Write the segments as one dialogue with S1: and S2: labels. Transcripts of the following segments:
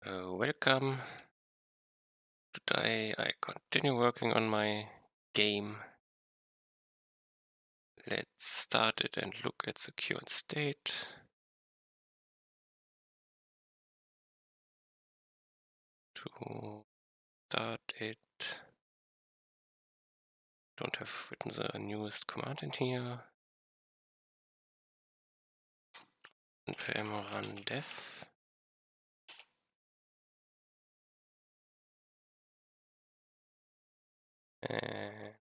S1: Welcome. Today I continue working on my game. Let's start it and look at the current state. To start it, don't have written the newest command in here. npm run dev. And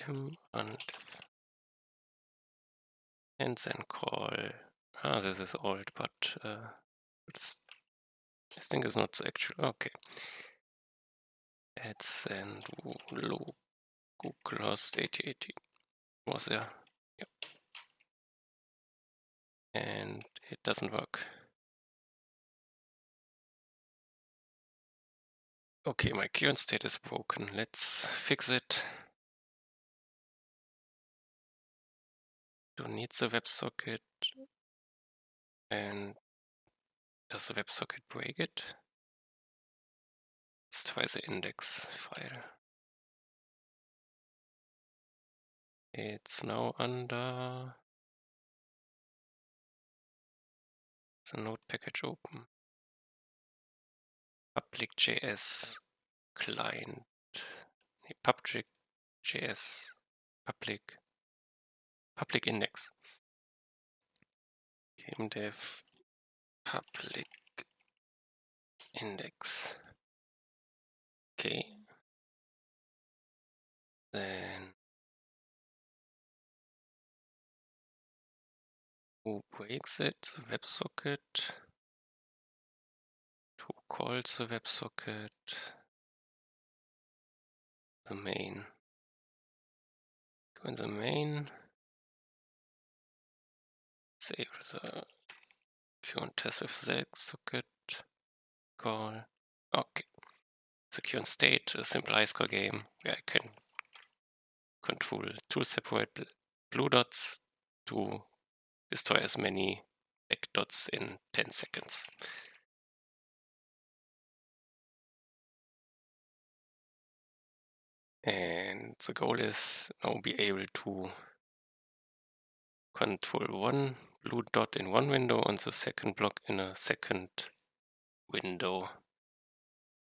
S1: run dev. And then call. This is old, but this thing is not the actual. Okay. Let's send localhost 8080. Was there? Yep. And it doesn't work. Okay, my current state is broken. Let's fix it. Don't need the WebSocket. And does the WebSocket break it? Let's try the index file. It's now under the node package open. Public.js client. Public.js public index. Game dev public index. Okay. Then who breaks it? The WebSocket. Who calls the WebSocket? The main. Go in the main. Disable the current test with the socket call. Okay. The current state, a simple high score game where I can control two separate blue dots to destroy as many black dots in 10 seconds. And the goal is now be able to control one blue dot in one window and the second block in a second window.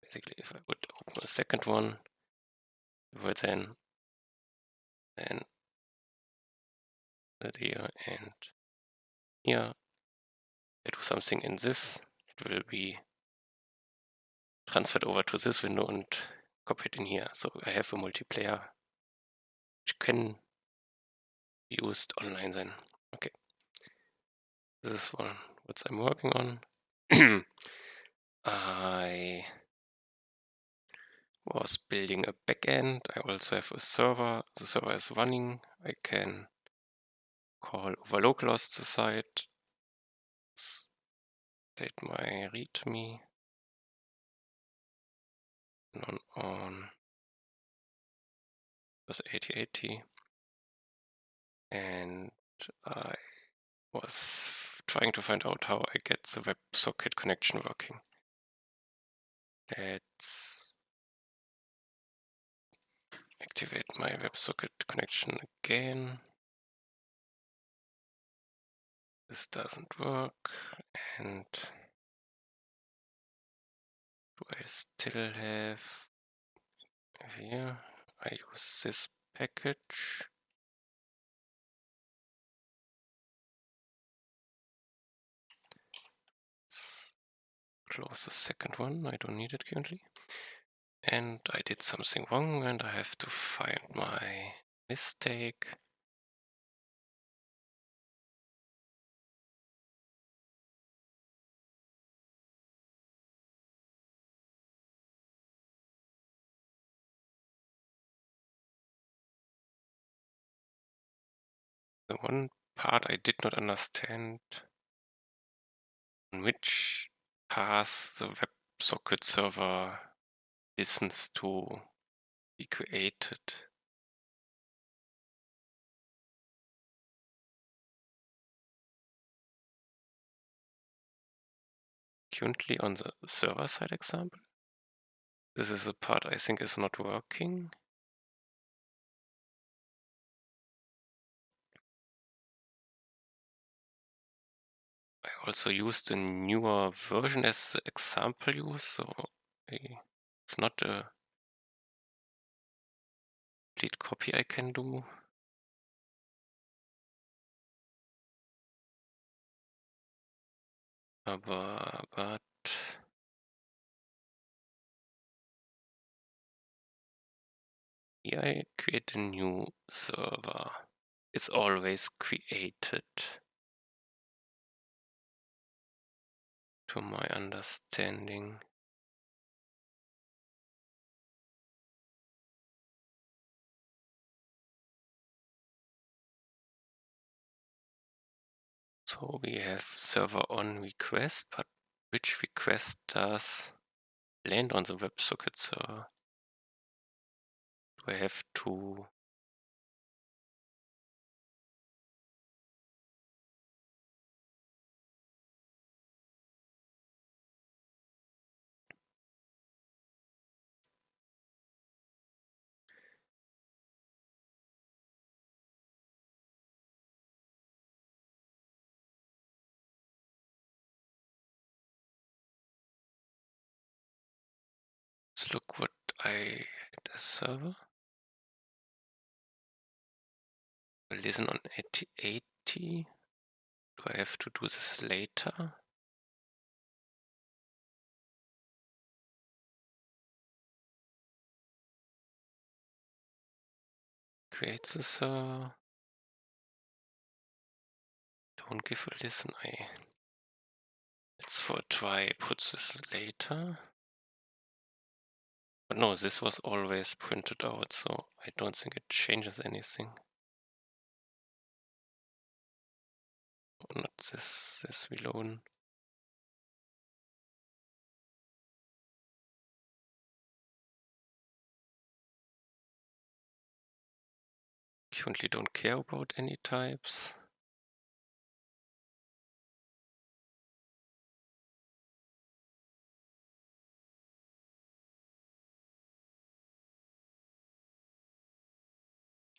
S1: Basically, if I would open a second one, it would then that here and here. I do something in this, it will be transferred over to this window and copied in here. So I have a multiplayer which can be used online then. Okay. This is what I'm working on. I was building a backend. I also have a server. The server is running. I can call over localhost the site. State my readme. On was 8080. And I was trying to find out how I get the WebSocket connection working. Let's activate my WebSocket connection again. This doesn't work, and do I still have here? I use this package. Let's close the second one. I don't need it currently. And I did something wrong, and I have to find my mistake. The one part I did not understand, on which path the WebSocket server listens to be created. currently on the server side example. This is the part I think is not working. I also used a newer version as the example use, so it's not a complete copy I can do. But here I create a new server. It's always created, to my understanding. So we have server on request, but which request does land on the WebSocket server? Do I have to let's look what I had as server? Listen on 8080. Do I have to do this later? Create the server. Don't give a listen. Let's for a try put this later. But no, this was always printed out, so I don't think it changes anything. Not this reload. Currently don't care about any types.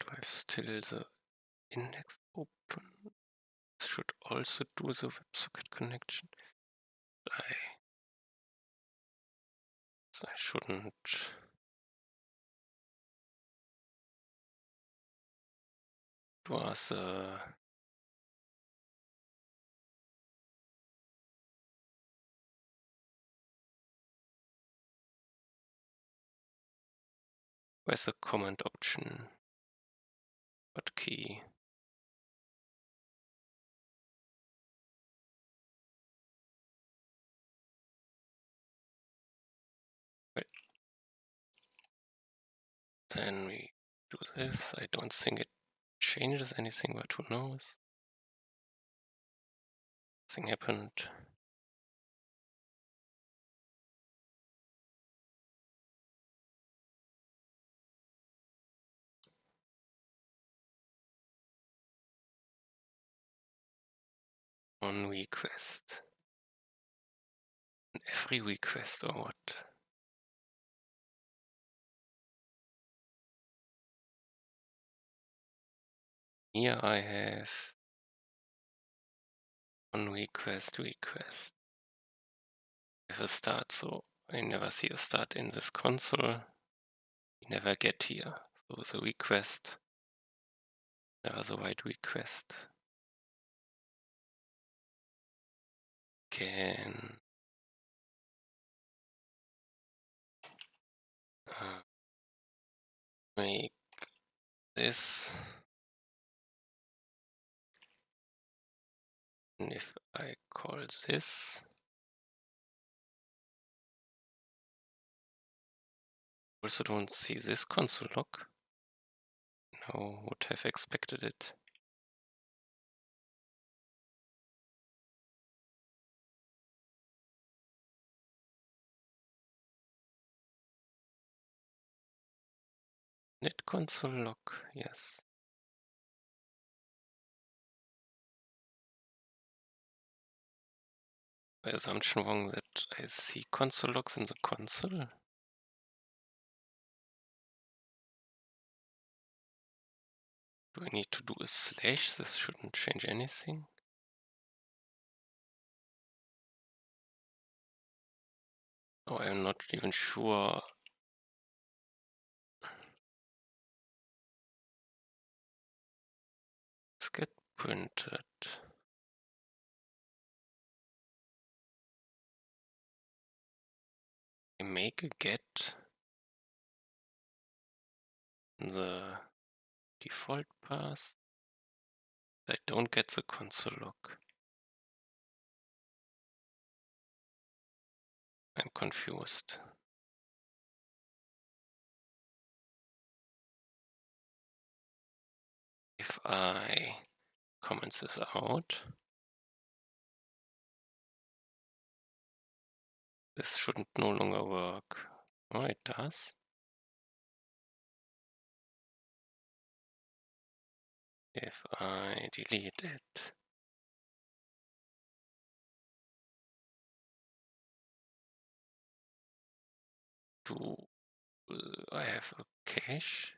S1: Do I have still the index open? This should also do the WebSocket connection. I shouldn't. It was where's the command option? Hotkey. Well, then we do this. I don't think it changes anything, but who knows? Nothing happened. On request. Every request or what? Here I have on request. I have a start, so I never see a start in this console. We never get here. So the request, never the right request. Can make this. And if I call this, also don't see this console log. No, would have expected it. Net console log, yes. assumption wrong that I see console logs in the console? Do I need to do a slash? This shouldn't change anything. Oh, I'm not even sure. Let's get printed. I make a get the default path. I don't get the console log. I'm confused. If I comment this out, this shouldn't no longer work. Oh, it does. If I delete it, do I have a cache?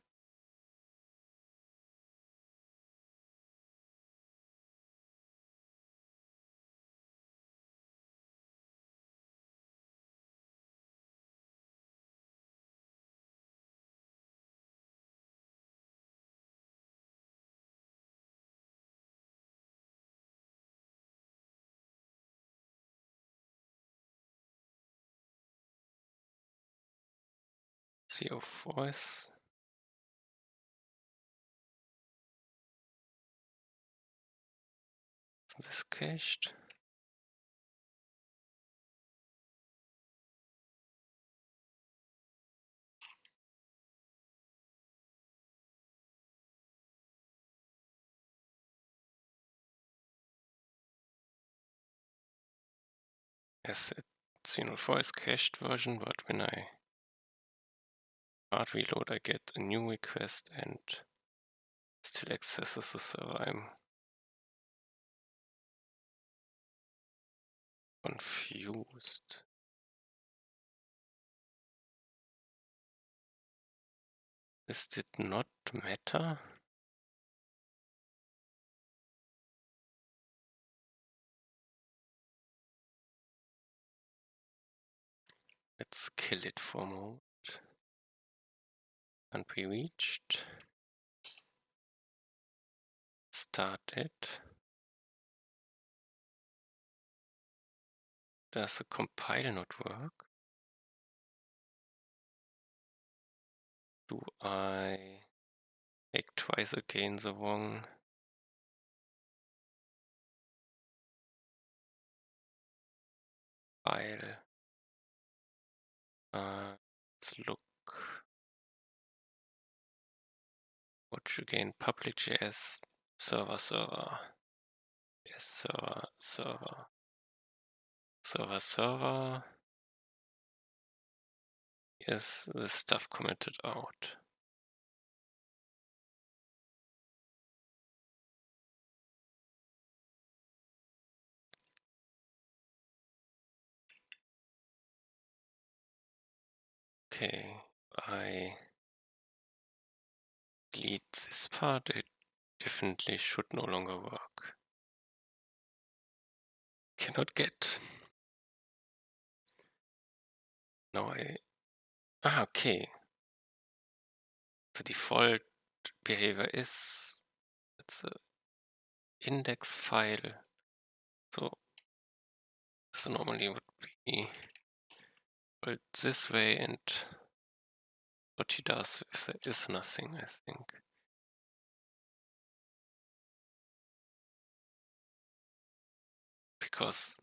S1: CO4 is this cached? Yes, it's CO4 is cached version, but when I hard reload, I get a new request and still accesses the server. I'm confused. This did not matter. Let's kill it for a moment. Can't be reached. Start it. Does the compile not work? Do I make twice again the wrong file? Let's look. Watch again, public.js, server, yes, server, yes, this stuff commented out. Okay, I delete this part, it definitely should no longer work. Cannot get. Now okay. The default behavior is, it's a index file. So this normally would be built this way, and what he does if there is nothing, I think. Because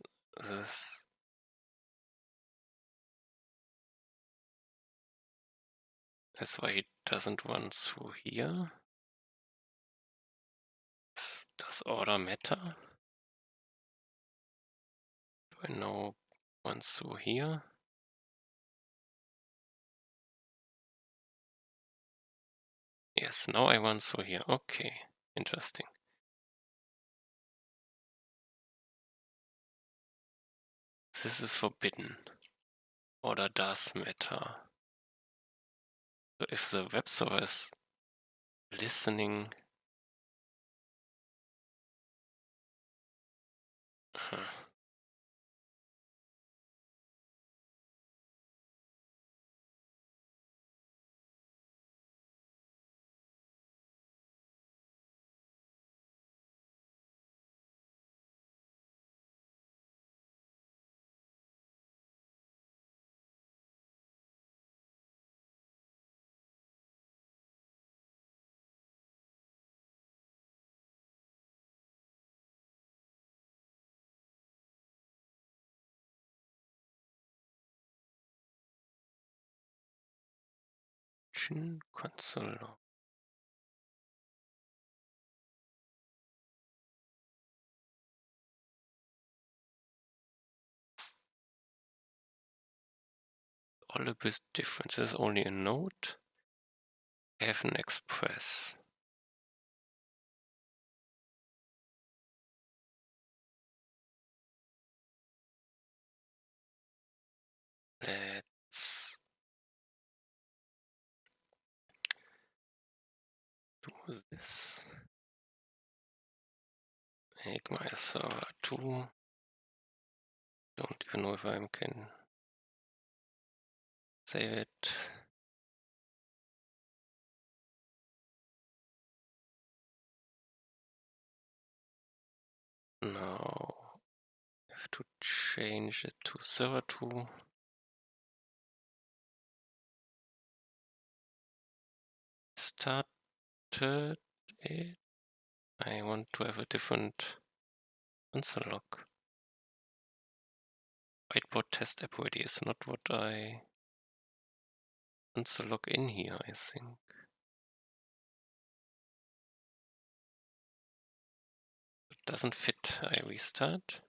S1: that's why it doesn't run through here. Does order matter? Do I now run through here? Yes, now I run through here. Okay, interesting. this is forbidden or does matter. So if the web server is listening, console log. All a bit different. There's only a node. I have an express. Let's do this. Make my server 2. Don't even know if I can save it. Now I have to change it to server 2. Started it. I want to have a different console log. Whiteboard test app already is not what I console log in here, I think. It doesn't fit. I restart.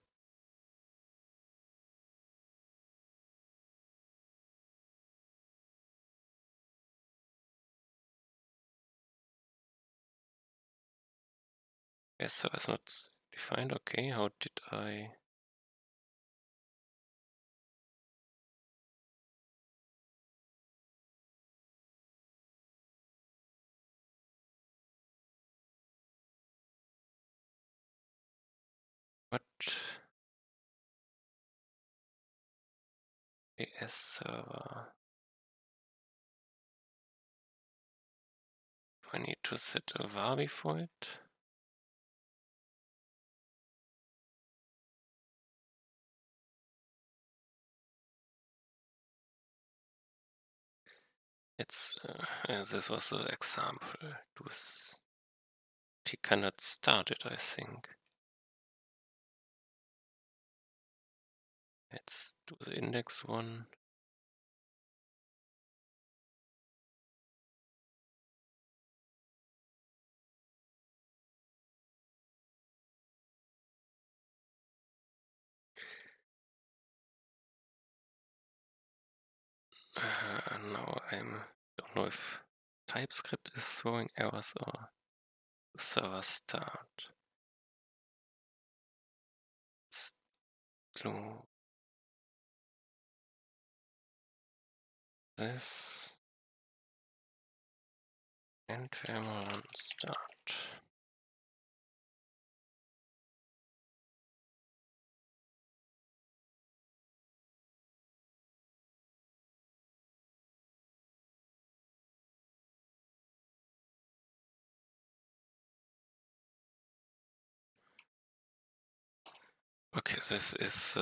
S1: Yes, so it's not defined. Okay, how did I? What? AS server. Do I need to set a var before it? It's this was the example. He cannot start it, I think. Let's do the index one. Now I don't know if TypeScript is throwing errors or the server start. Let's do this and terminal start. Okay, this is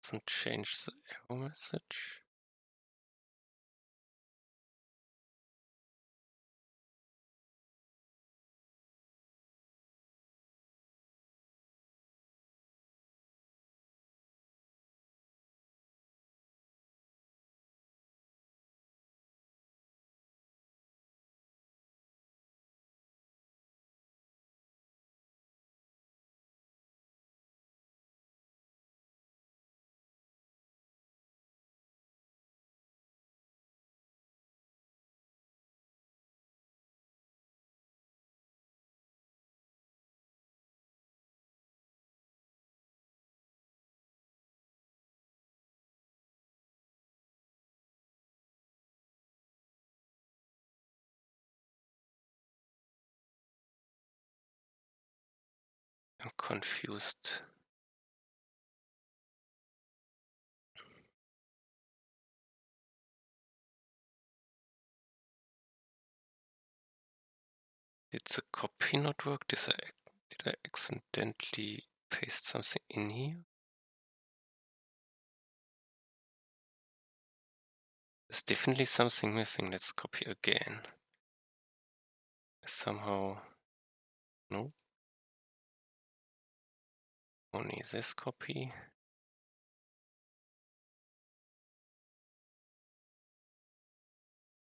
S1: Doesn't change the error message. I'm confused. Did the copy not work? Did I accidentally paste something in here? There's definitely something missing. Let's copy again. Somehow, no. Only this copy.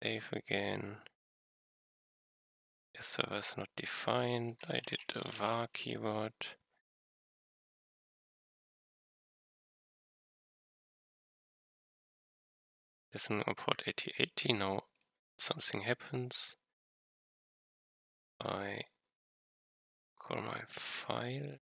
S1: Save again. The server is not defined. I did a var keyword. Listen on port 8080. Now something happens. I call my file.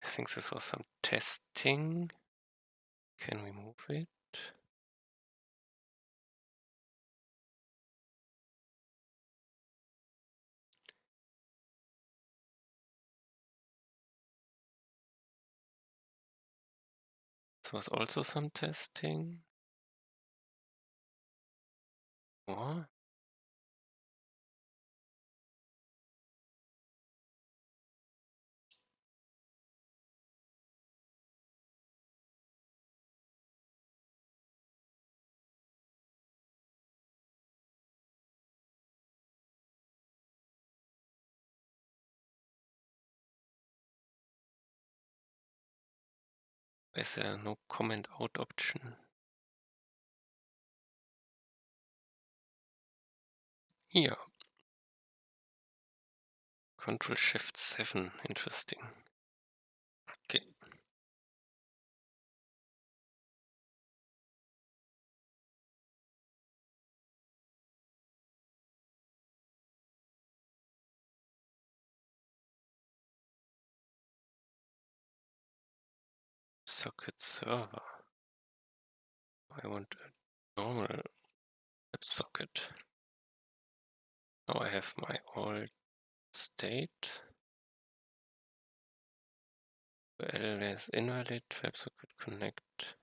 S1: I think this was some testing. Can we move it? This was also some testing. What? Is there no comment out option? Here. Control Shift 7. Interesting. Okay. Socket server. I want a normal WebSocket. Now I have my old state. URL is invalid. WebSocket connect.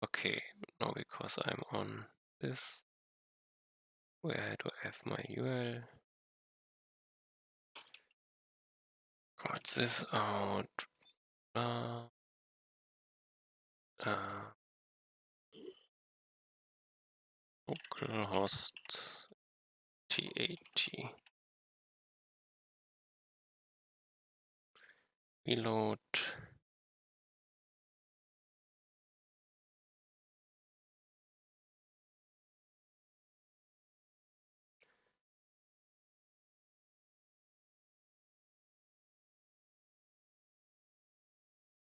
S1: Okay, now because I'm on this, where do I have my URL? Got this out. Localhost 80. Reload.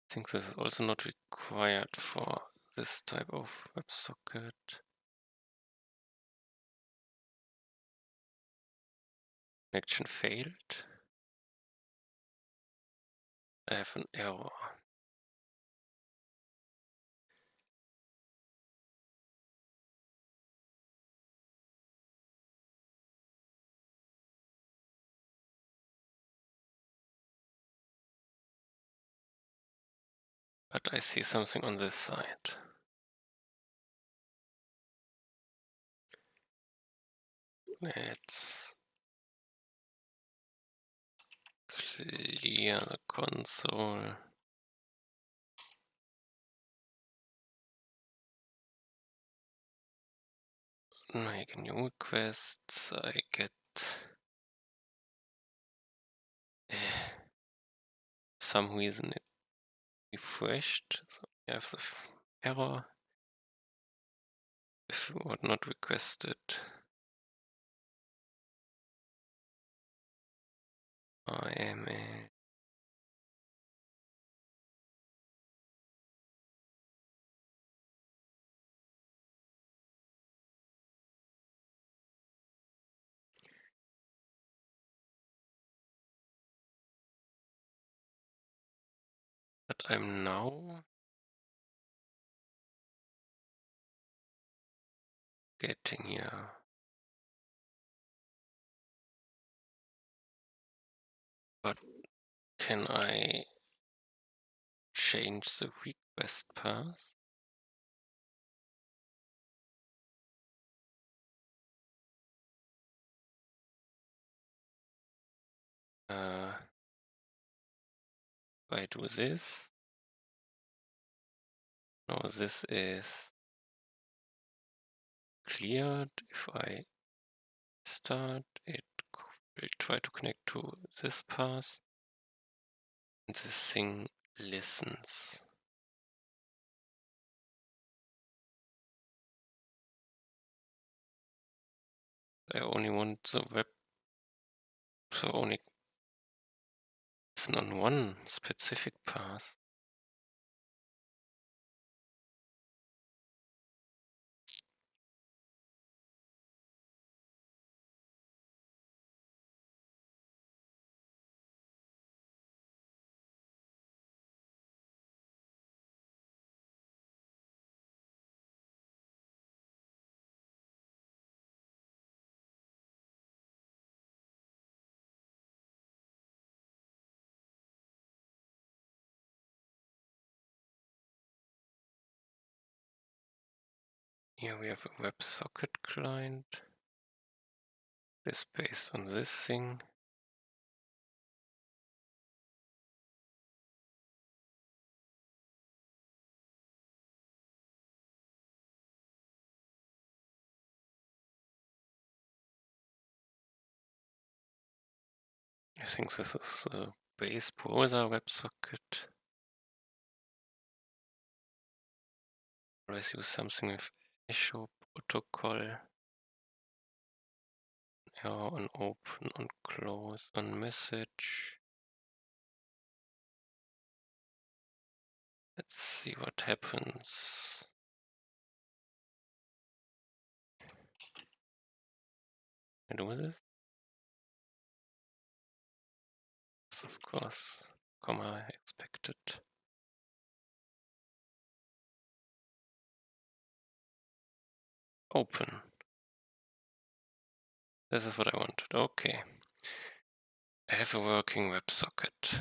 S1: I think this is also not required for this type of WebSocket. Connection failed. I have an error. But I see something on this side. Let's clear the console. Make a new request. I get some reason it refreshed. So we have the error. If you would not requested, I am a but I'm now getting here. But can I change the request path? If I do this, no, this is cleared. If I start, it will try to connect to this path, and this thing listens. I only want the web, so only listen on one specific path. Here we have a WebSocket client. It's based on this thing. I think this is a base browser WebSocket. Always use something with echo protocol. On open, on close, on message. Let's see what happens. I do this? Yes, of course, comma expected. Open. This is what I wanted. Okay. I have a working WebSocket.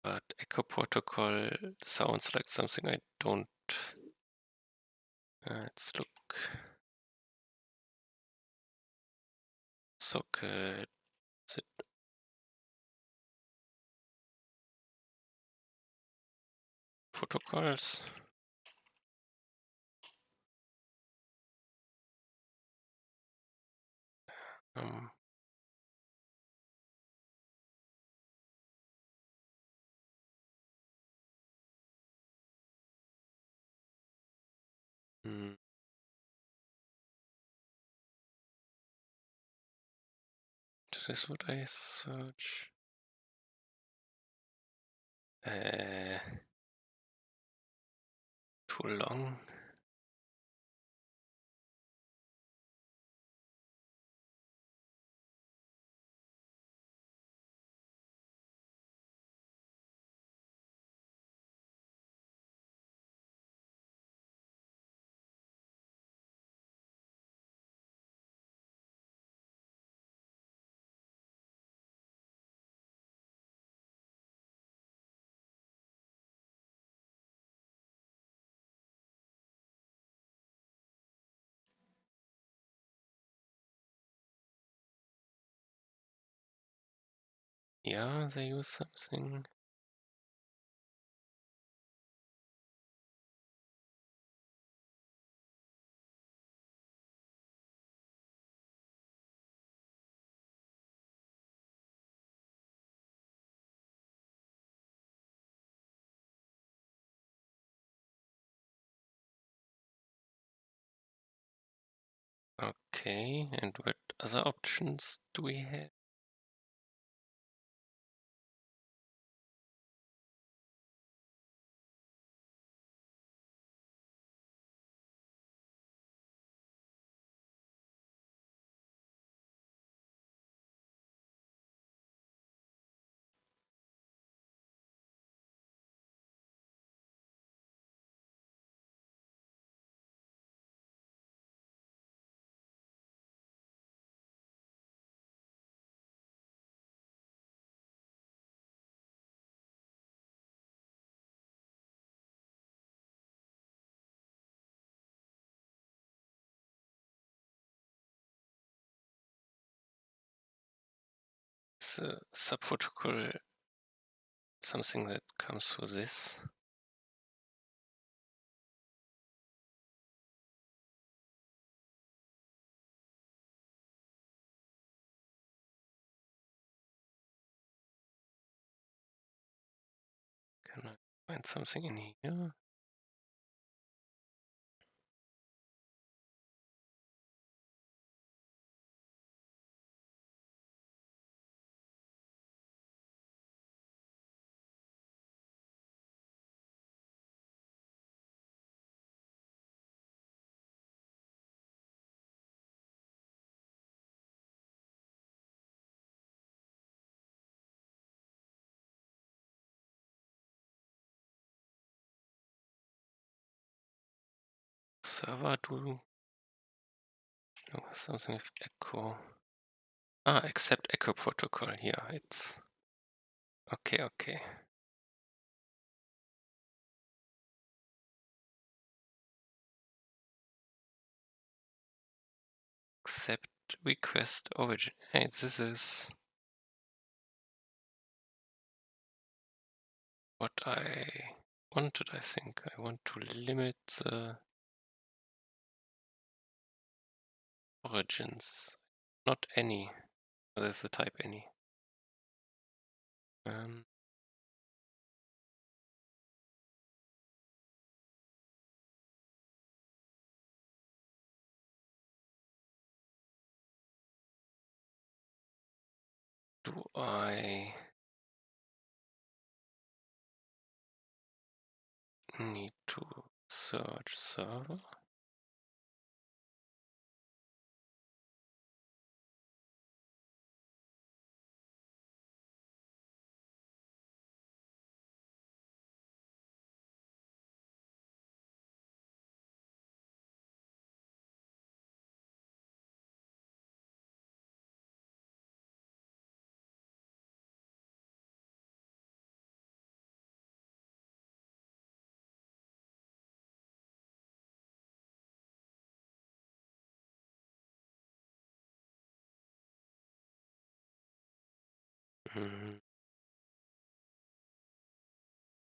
S1: But Echo Protocol sounds like something I don't. Let's look. Socket. Zip. Protocols. Um, hmm. This is what I search. too long. Yeah, they use something. Okay, and what other options do we have? Is a subprotocol something that comes with this? Can I find something in here? Server do something with echo. Accept echo protocol here. It's okay. Accept request origin. Hey, this is what I wanted, I think. I want to limit the origins. Not any. There's the type any. Do I need to search server? Mm,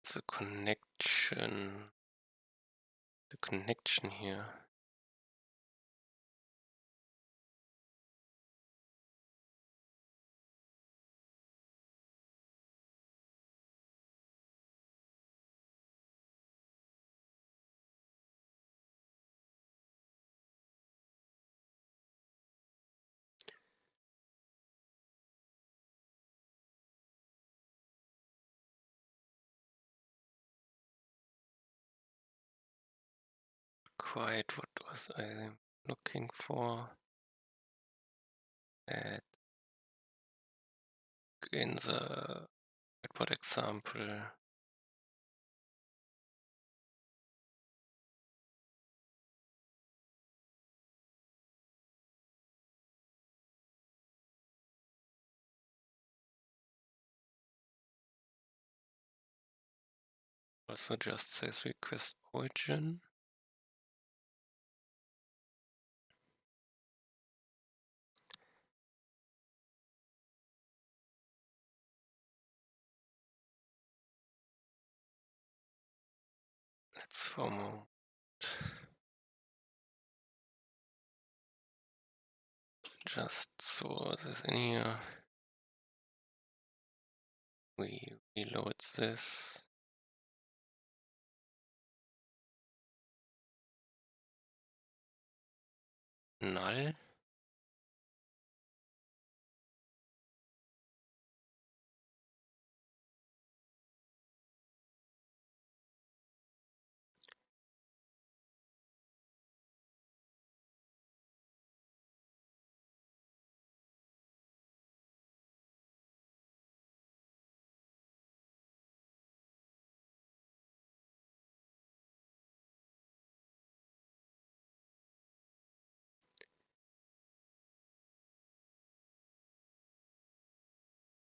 S1: it's a connection. The connection here. quite what was I looking for. In the whiteboard example, also just says request origin. Let's format just so this in here. We reload this. Null.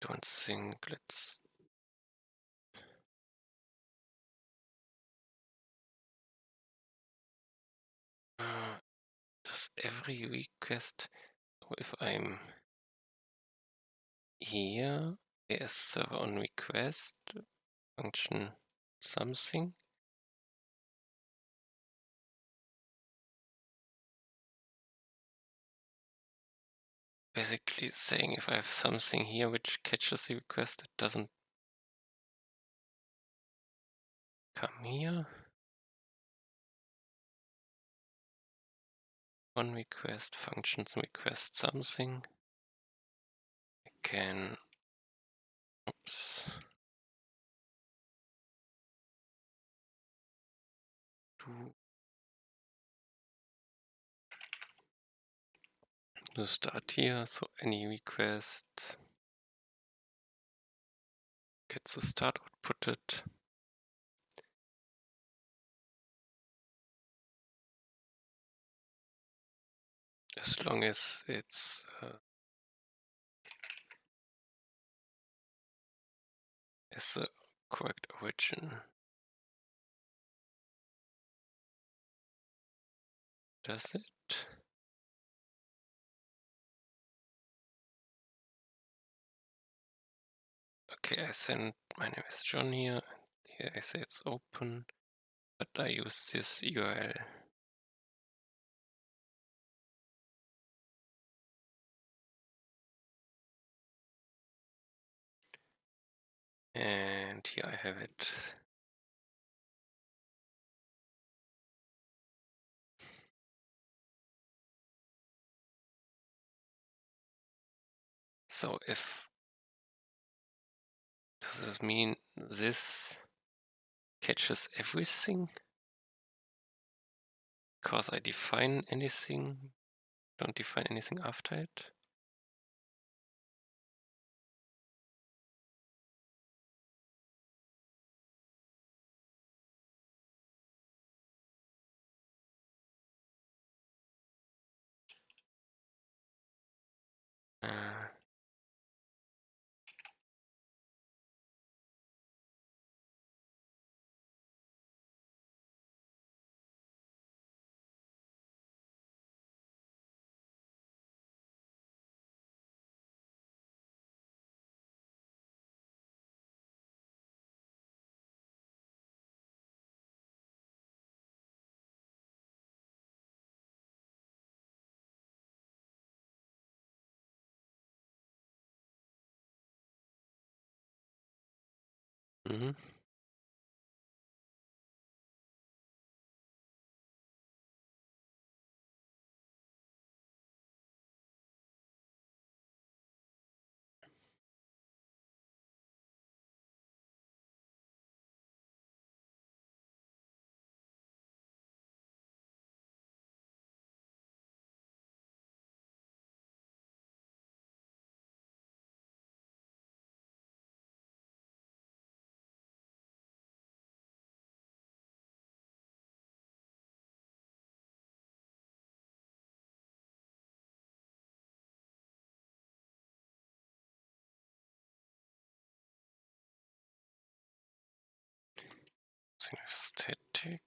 S1: Don't think, let's does every request, if I'm here, there's server on request function something. Basically saying if I have something here which catches the request, it doesn't come here. On request functions request something. I can, oops, do start here, so any request gets the start outputted. As long as it's is the correct origin. Does it? Okay, I send my name is John here. Here I say it's open, but I use this URL. And here I have it. So if, does this mean this catches everything? Because I define anything, don't define anything after it? Uh, mm-hmm. static.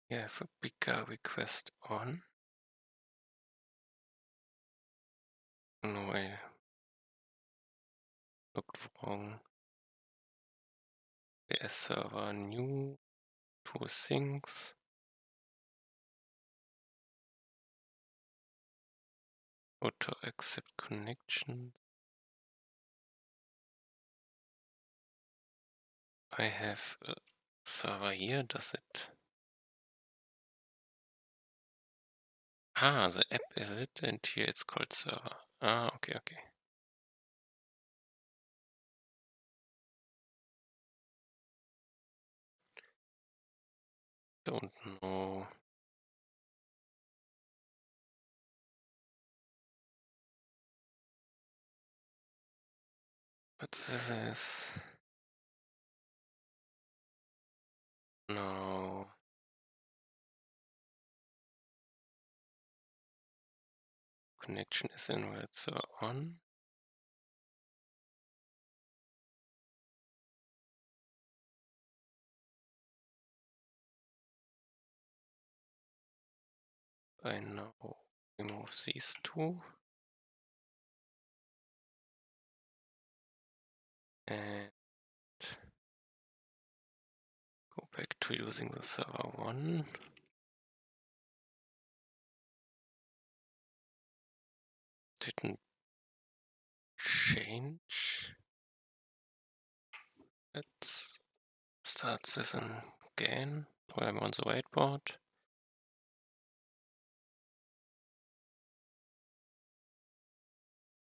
S1: We have a bigger request on. No, I looked wrong. AWS server new, 2 things. Auto accept connection. I have a server here, does it? Ah, the app is it, and here it's called server. Ah, okay. Don't know. What this is? No. Connection is invalid, so on. I now remove these two. And go back to using the server 1. Didn't change. Let's start this again while I'm on the whiteboard.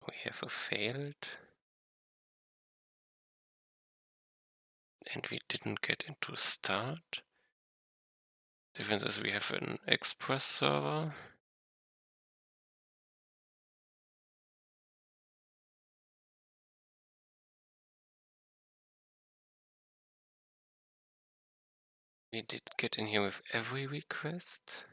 S1: We have a failed. And we didn't get into start. Difference is we have an express server. We did get in here with every request.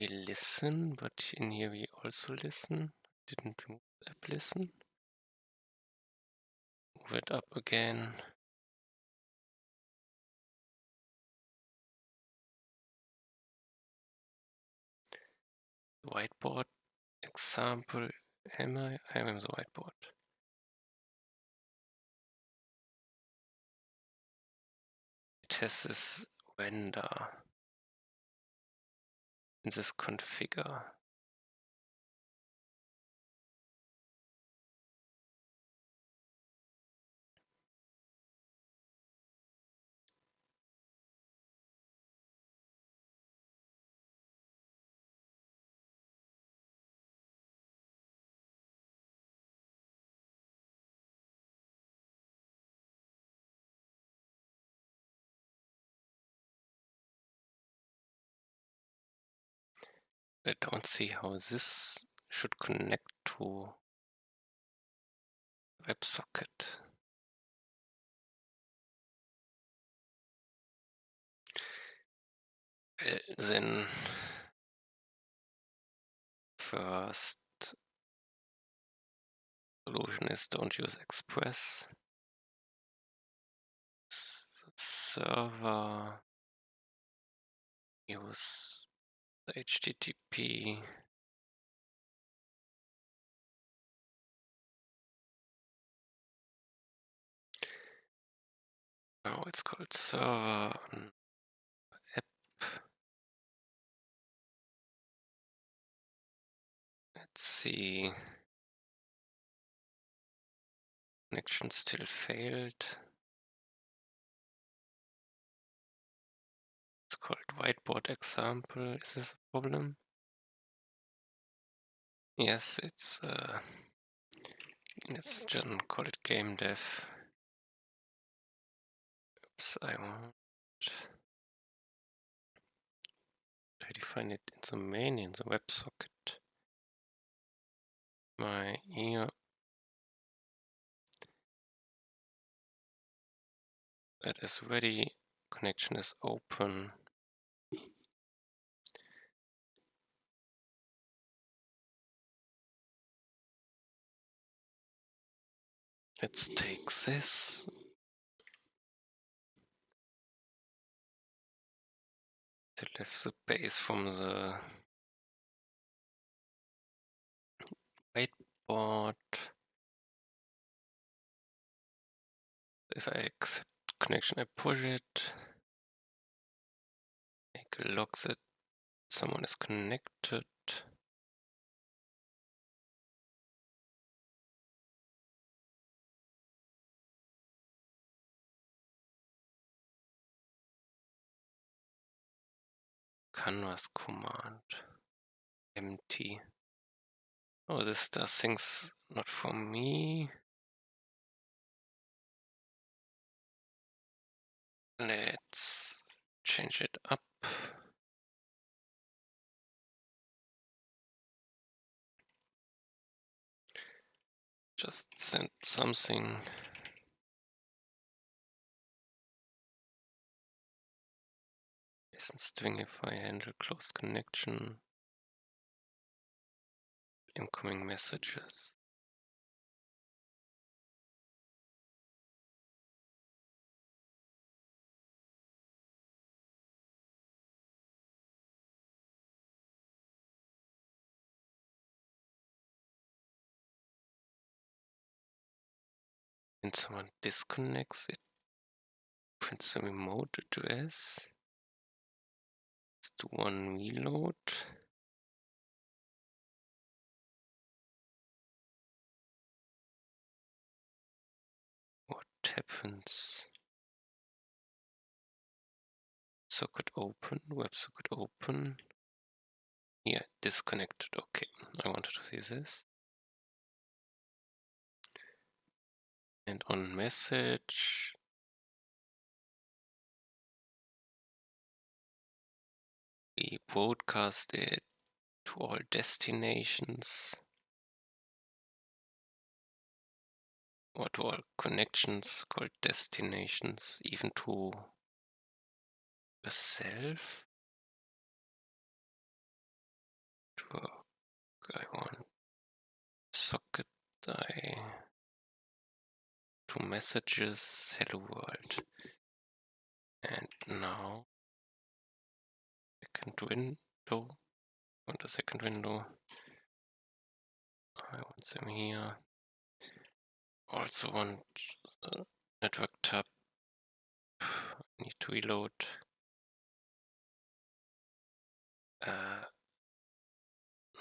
S1: We listen, but in here we also listen. Didn't remove app listen. Move it up again. Whiteboard example. I'm in the whiteboard. It has this vendor in this configure. I don't see how this should connect to WebSocket. Then first solution is don't use Express. Server, use the HTTP. Now it's called server app. Let's see. Connection still failed. It's called whiteboard example. Is this a problem? Yes, let's just call it game dev. Oops, I define it in the main, in the WebSocket. My here. That is ready. Connection is open. Let's take this. To lift the base from the whiteboard. If I accept connection, I push it. Make a log that someone is connected. Canvas command. Empty. Oh, this does things not for me. Let's change it up. Just send something. Isn't string if I handle closed connection. Incoming messages. When someone disconnects, it prints the remote address. Let's do one reload. What happens? Socket open, WebSocket open. Yeah, disconnected. Okay, I wanted to see this. And on message, we broadcast it to all destinations or to all connections called destinations, even to yourself. I want socket to messages, hello world. And now second window. Want a second window. I want them here. Also want the network tab. I need to reload.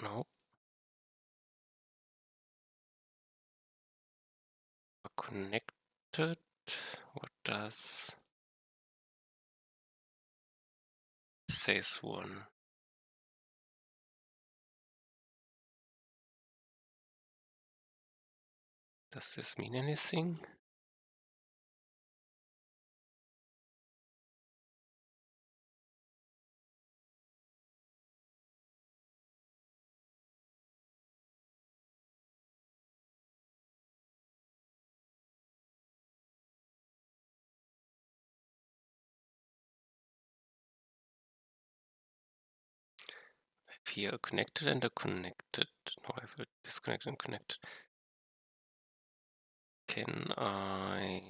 S1: No. Connected. What does says one? Does this mean anything? here connected and a connected. No, I will disconnect and connected. Can I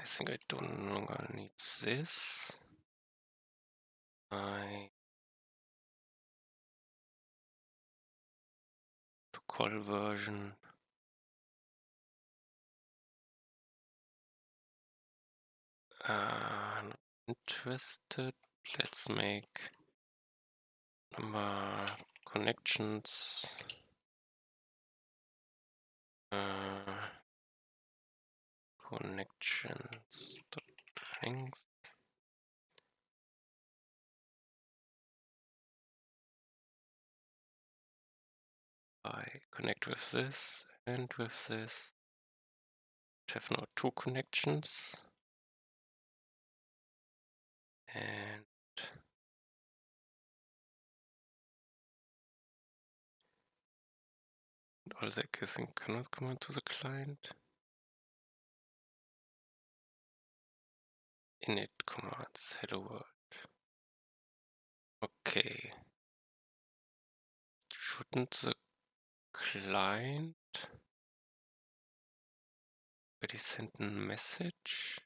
S1: think I don't longer need this. I to call version. Not interested. Let's make number connections. Connections length. I connect with this and with this. Have now two connections. And all the asynchronous command to the client. Init commands, hello world. Okay. Shouldn't the client already send a message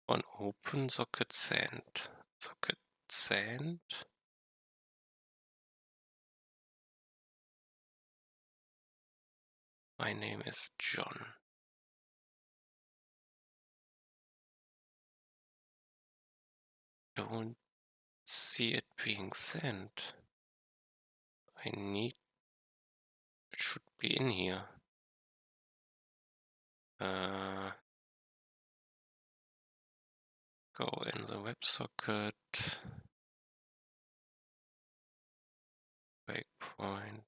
S1: on open socket send? Socket send. My name is John. Don't see it being sent. It should be in here. Go in the WebSocket. Breakpoint.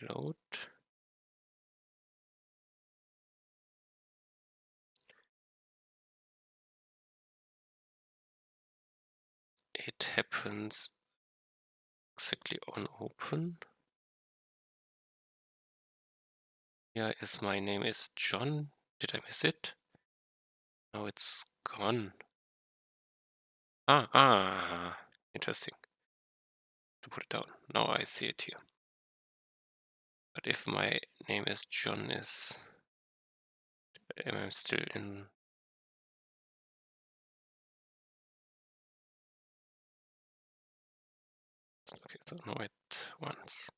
S1: Load. It happens exactly on open. Here is my name is John. Did I miss it? Now it's gone. Interesting. To put it down. Now I see it here. But if my name is John am I still in? Okay, so now it once.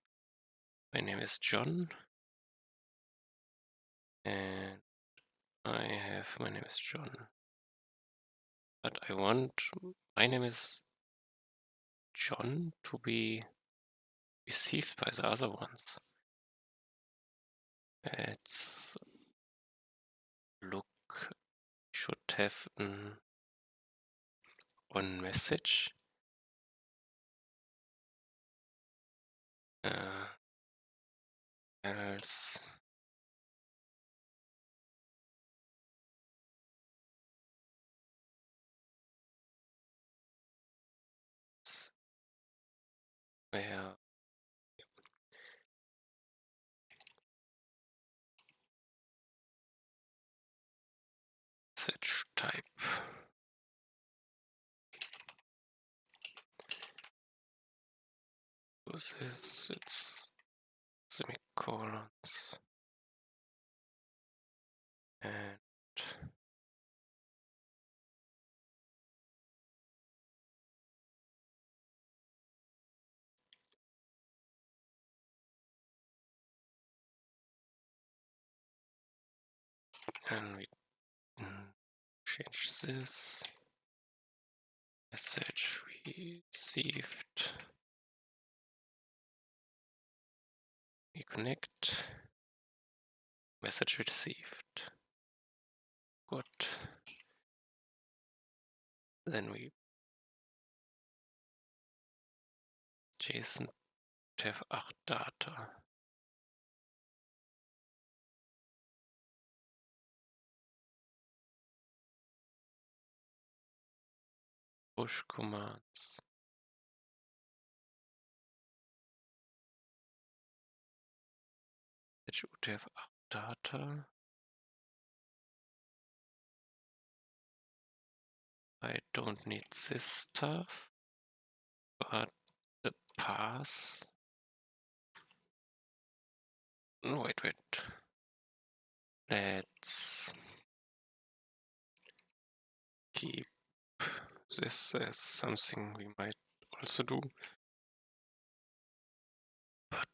S1: My name is John. And I have my name is John. But I want my name is John to be received by the other ones. Let's look. Should have an on message. Else where message type was this, it's semicolons and we change this message received. We connect message received. Good. Then we JSON dev8 data. Push commands. UTF-8 data. I don't need this stuff, but the path. No, wait. Let's keep this as something we might also do. But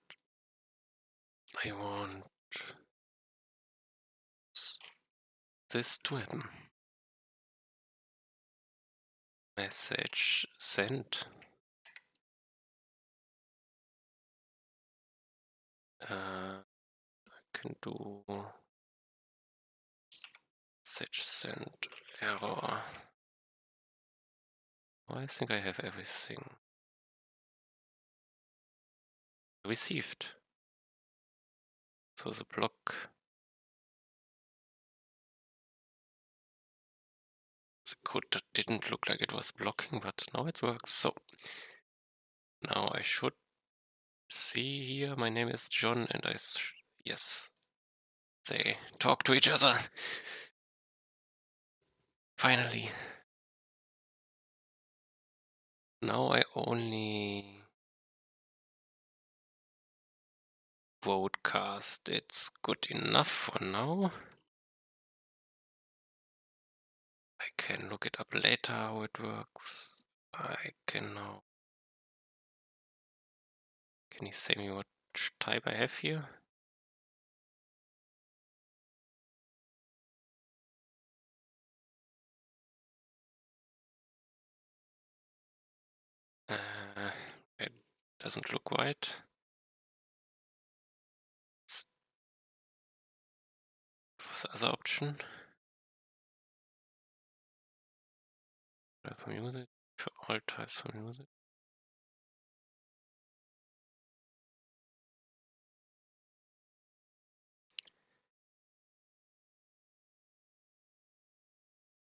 S1: I want this to happen. Message sent. I can do message sent error. I think I have everything. Received. So the block. The code that didn't look like it was blocking, but now it works. So now I should see here. My name is John, and yes, they talk to each other. Finally. Now I only broadcast. It's good enough for now. I can look it up later how it works. I can now. Can you say me what type I have here? It doesn't look right. What's the other option? For music, for all types of music.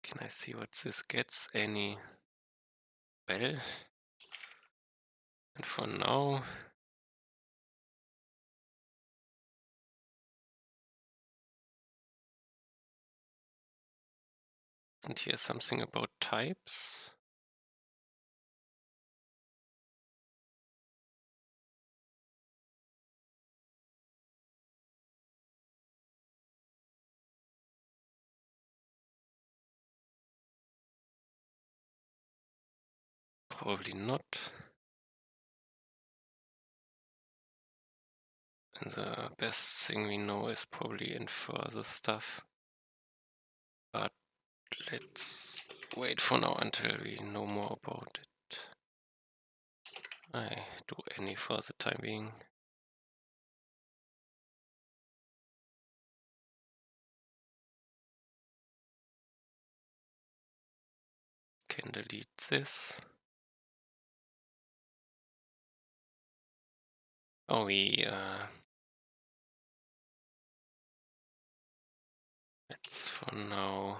S1: Can I see what this gets? Any? Well, and for now, isn't here something about types? Probably not. And the best thing we know is probably infer the stuff. But let's wait for now until we know more about it. I do any for the time being. Can delete this. Oh, let's for now.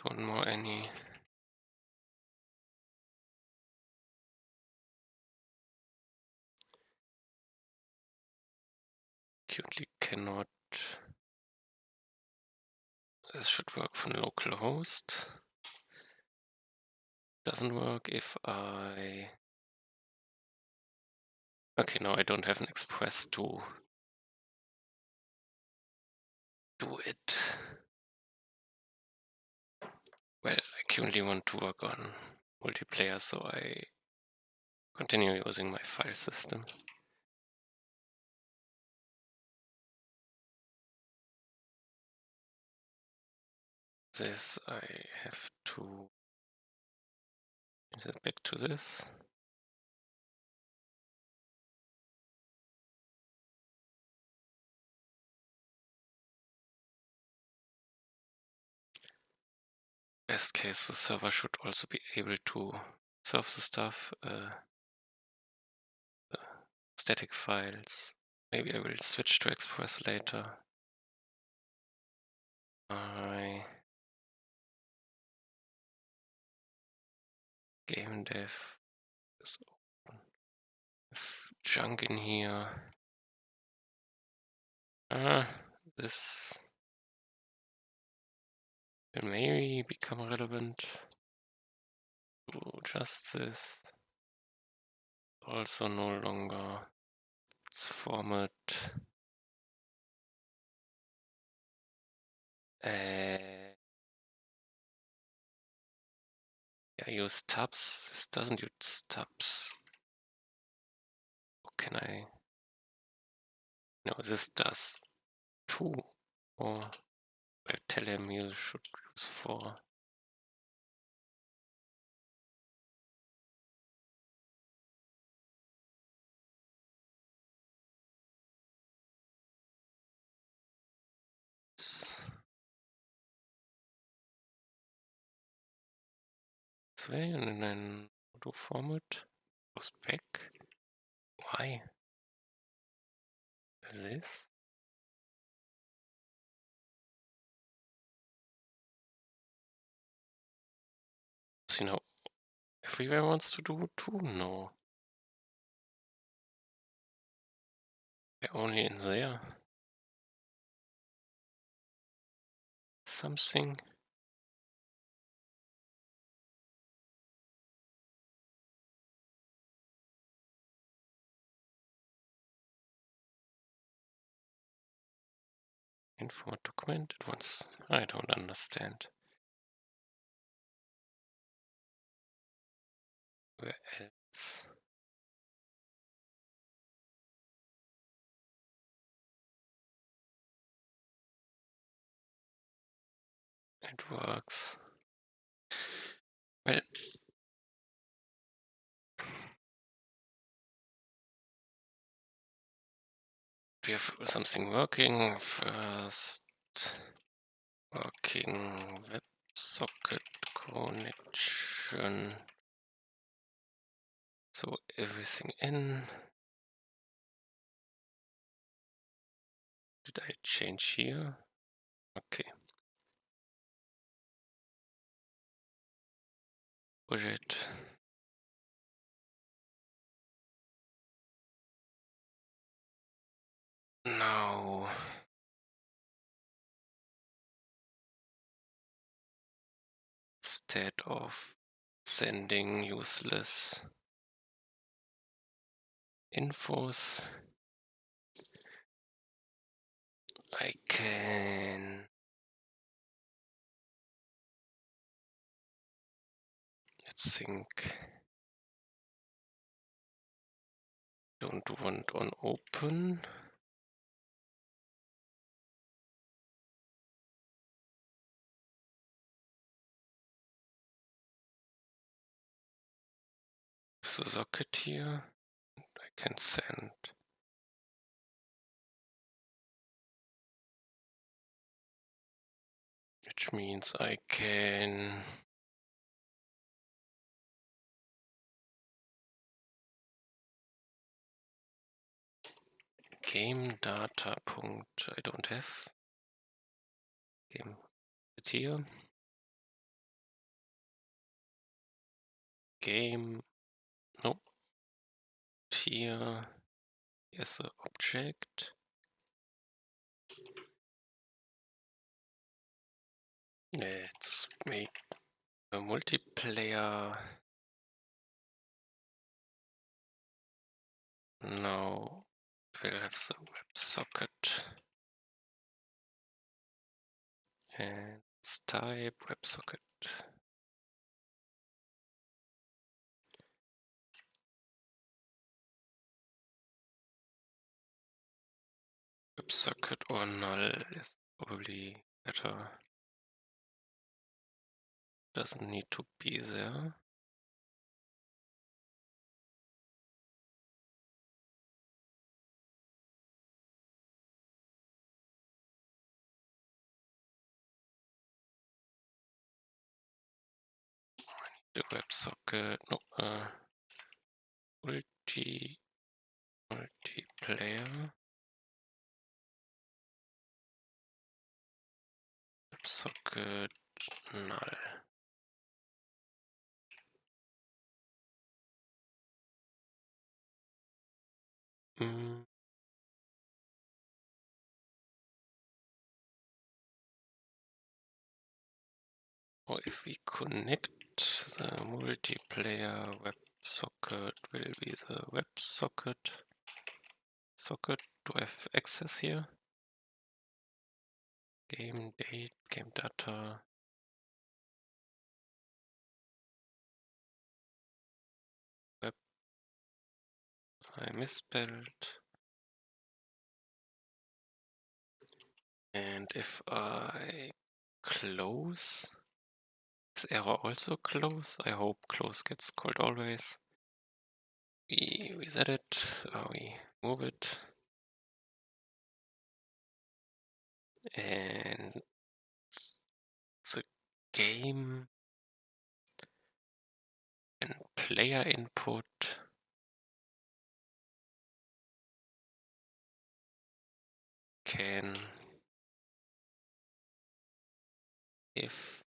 S1: One more any. Currently cannot. This should work from localhost. Doesn't work if I. Okay, now I don't have an express to do it. Well, I currently want to work on multiplayer, so I continue using my file system. This I have to set back to this. Best case, the server should also be able to serve the stuff, the static files. Maybe I will switch to Express later. My game dev is open. junk in here. This will maybe become relevant. Just this. Also no longer. Let's format. Yeah, use tabs. This doesn't use tabs. What can I? No, this does too. Or telemere should use 4. This way, and then auto format goes back. Why? This? So, you know, everywhere wants to do too? No. They're only in there. Something. Info document at once. I don't understand. Where else? It works. Well, we have something working first. Working WebSocket connection. So everything in. Did I change here? Okay. Push it. Now. Instead of sending useless infos, I can let's think. Don't want on open. The socket here. I can send. Which means I can game data. I don't have game it here. Game nope. Here is the object. Let's make a multiplayer. Now we'll have the WebSocket and it's type WebSocket. WebSocket or null is probably better. Doesn't need to be there. The WebSocket, no, multiplayer. WebSocket null. Mm. Or if we connect the multiplayer WebSocket, will be the WebSocket socket to have access here. Game date, game data. Web, I misspelled. And if I close, is error also close? I hope close gets called always. We reset it, we move it. And the game and player input can, if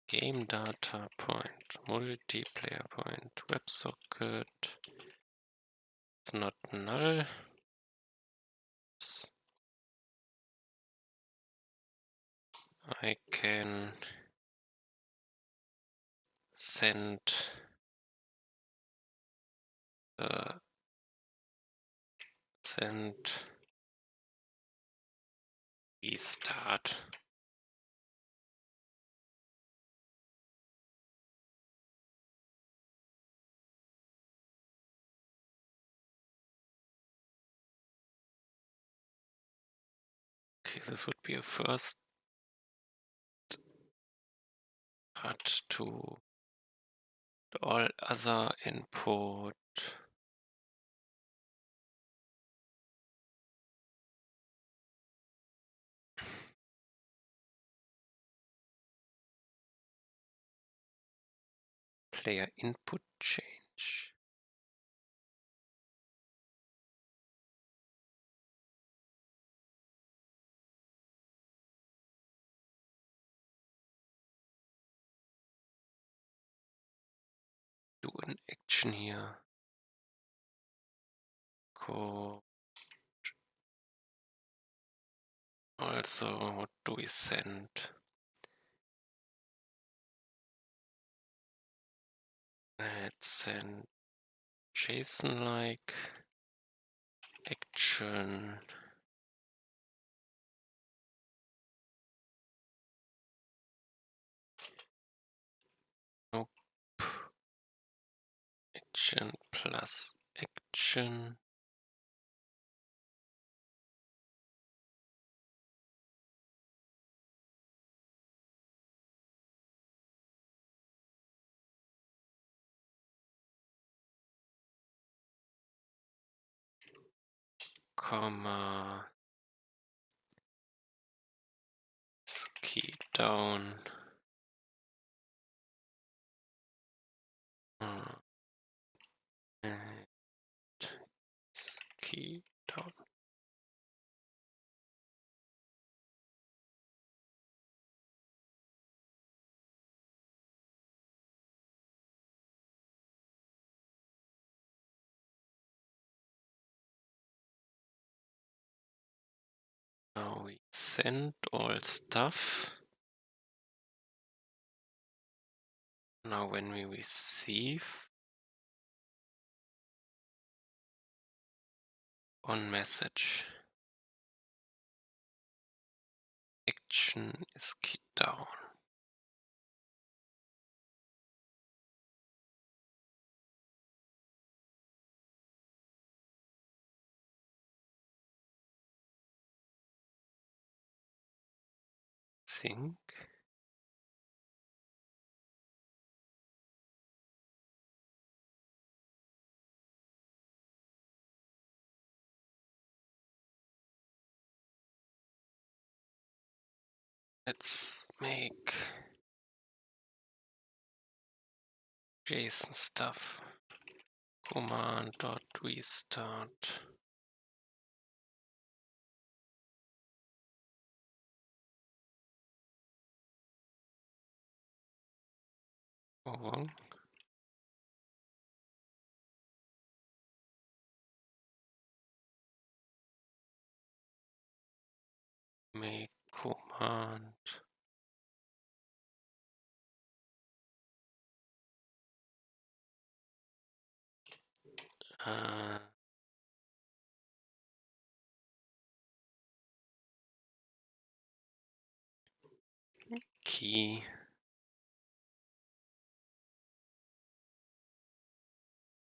S1: game data point, multiplayer point, WebSocket is not null, I can send restart. Okay, this would be a first part to all other input. Player input change. Do an action here. Code. Also, what do we send? Let's send JSON-like action. Nope. Action plus action. Comma. Key down. And key down. Now we send all stuff. Now when we receive on message, action is keyed down. Think. Let's make JSON stuff. Command.restart. Oh, make command key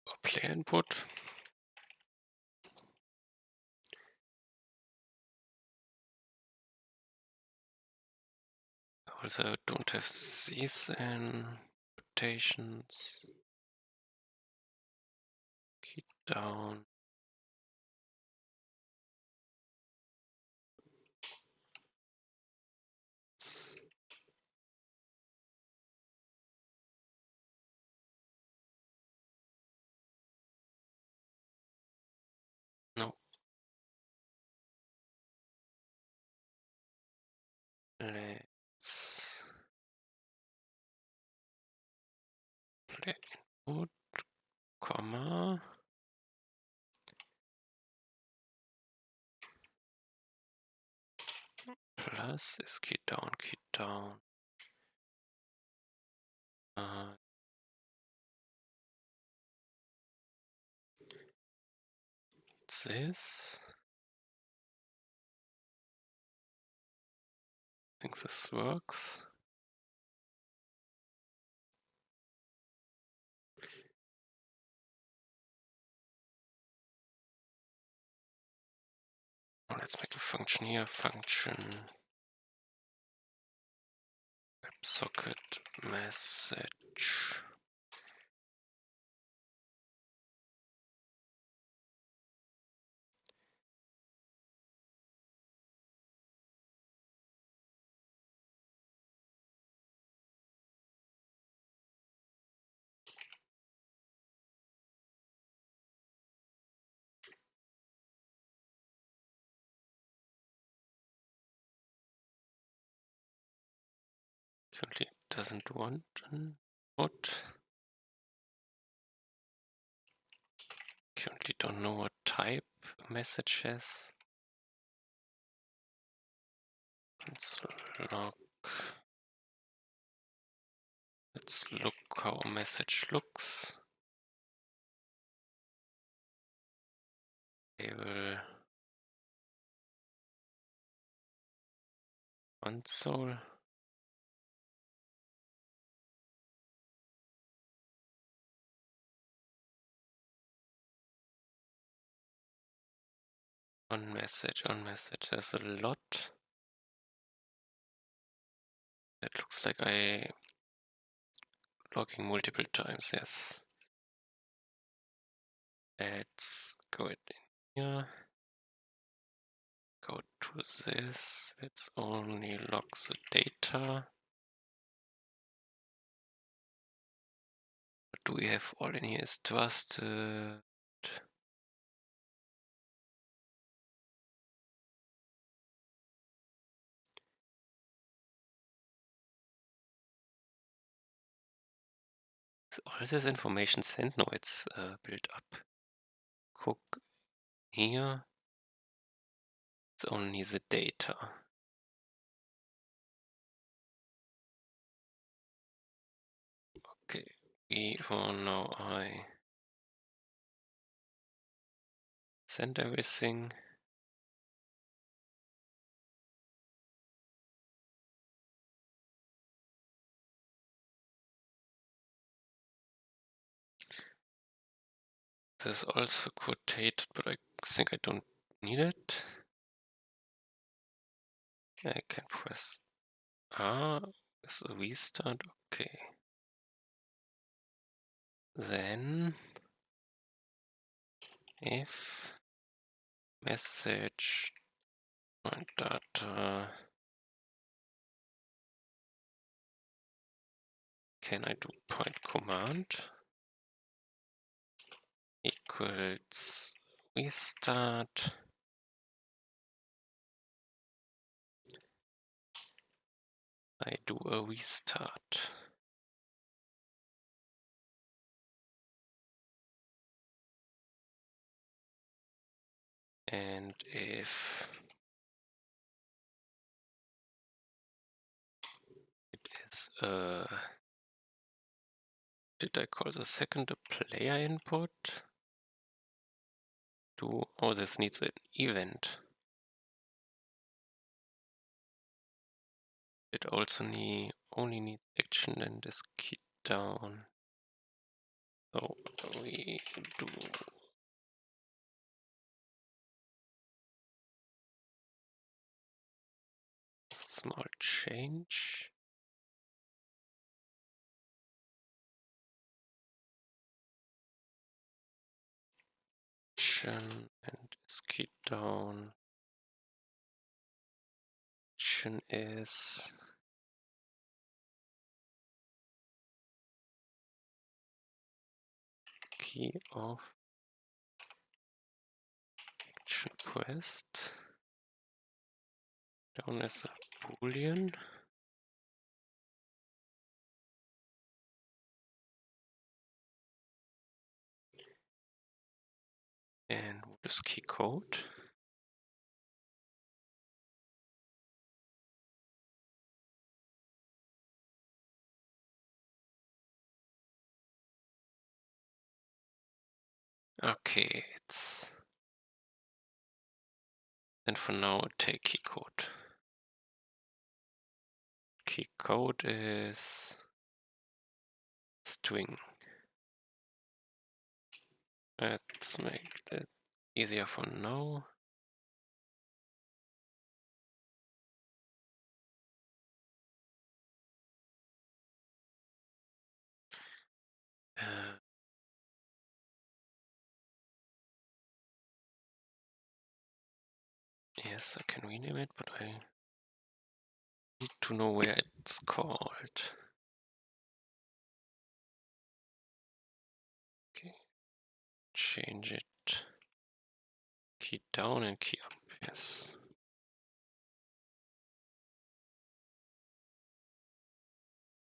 S1: or player input. Also don't have these in quotations. Key down. No. Let's play input, comma. Plus is key down, key down. It's this. I think this works. Let's make a function here. Function WebSocket message. Currently it doesn't want an input. Currently don't know what type message has. Console log. Let's look how a message looks. Table console. On message. There's a lot. It looks like I logging multiple times, yes. Let's go in here. Go to this. Let's only log the data. What do we have all in here is trusted. Is all this information sent? No, it's built up. Cook here. It's only the data. Okay, for now I send everything. This is also quotated, but I think I don't need it. I can press R with a restart. Okay. Then if message and data, can I do point command equals restart. I do a restart. And if did I call the second a player input? Oh, this needs an event. It also only needs action and is keyed down. So we do small change. Action and is keyed down. Action is key of action quest. Down is a boolean. And what is key code? Okay, and for now take key code. Key code is string. Let's make it easier for now. Yes, I can rename it, but I need to know where it's called. Okay, change it. Key down and key up, yes.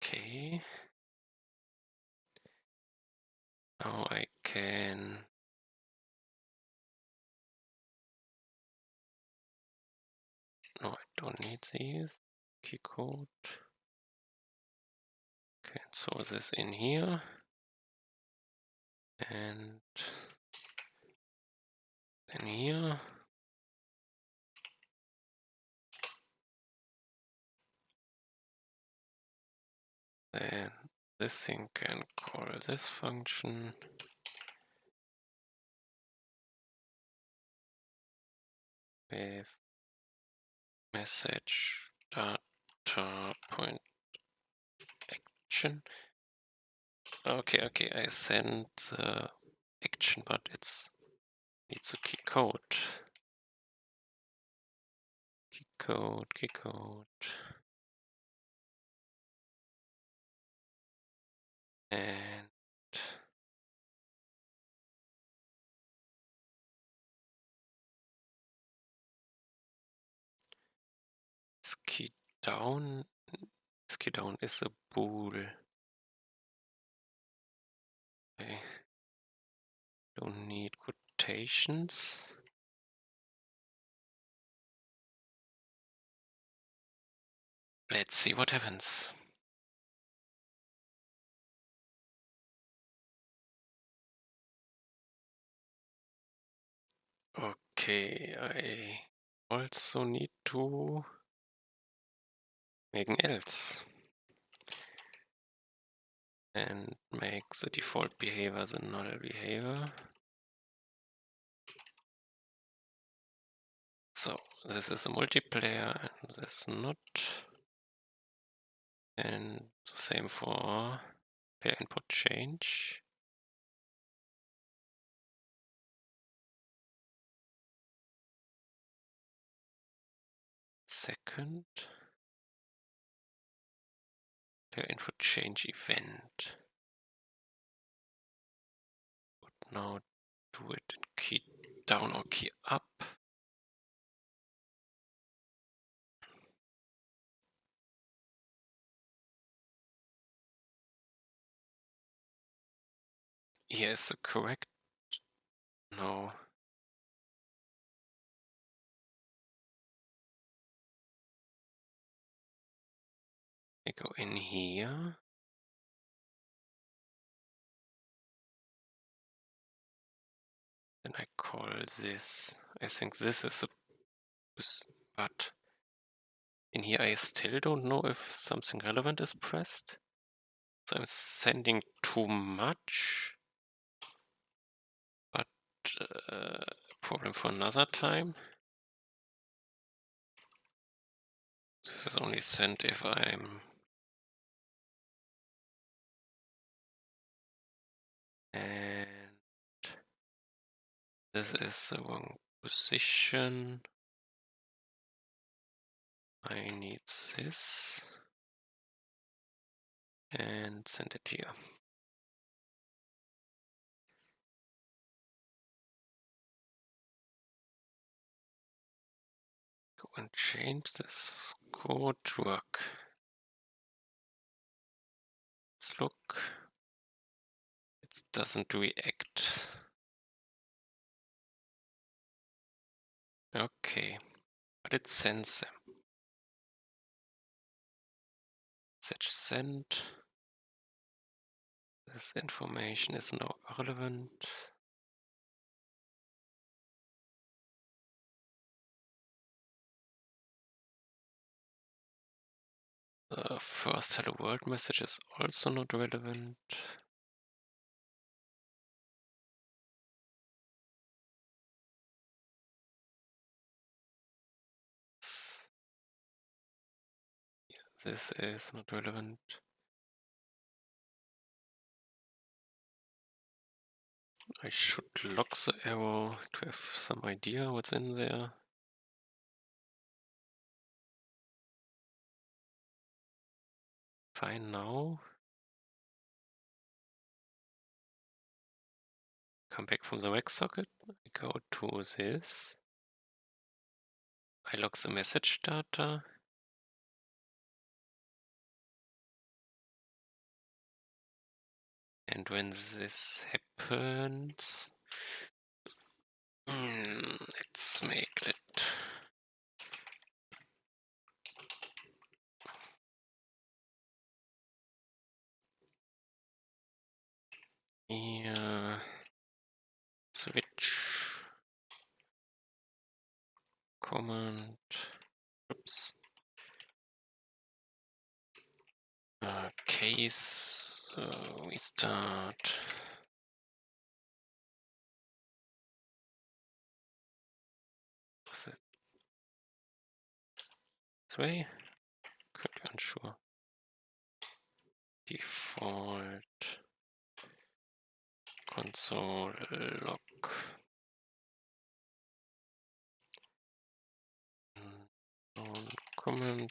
S1: Okay. Now I can no, I don't need these. Key code. Okay, so this in here. And then here. Then this thing can call this function. With message data point action. Okay, I sent the action, but it needs a key code. Key code. And this key down is a bool. Okay. Don't need quotations. Let's see what happens. Okay, I also need to make an else and make the default behavior the null behavior. So this is a multiplayer and this not. And the same for pair input change. Second, pair input change event. Would now do it in key down or key up. Yes, correct. No. I go in here. Then I call this. I think this is a but in here I still don't know if something relevant is pressed. So I'm sending too much. But problem for another time. This is only sent if I'm and this is the wrong position. I need this and send it here. Go and change this code to work. Let's look. It doesn't react. Okay, but it sends them. Message sent. This information is now relevant. The first hello world message is also not relevant. This is not relevant. I should lock the arrow to have some idea what's in there. Fine now. Come back from the rack socket. I go to this. I lock the message data. And when this happens, let's make it. Here, switch, command, oops, case, we start. Was it this way? Could be unsure. Default console log. Comment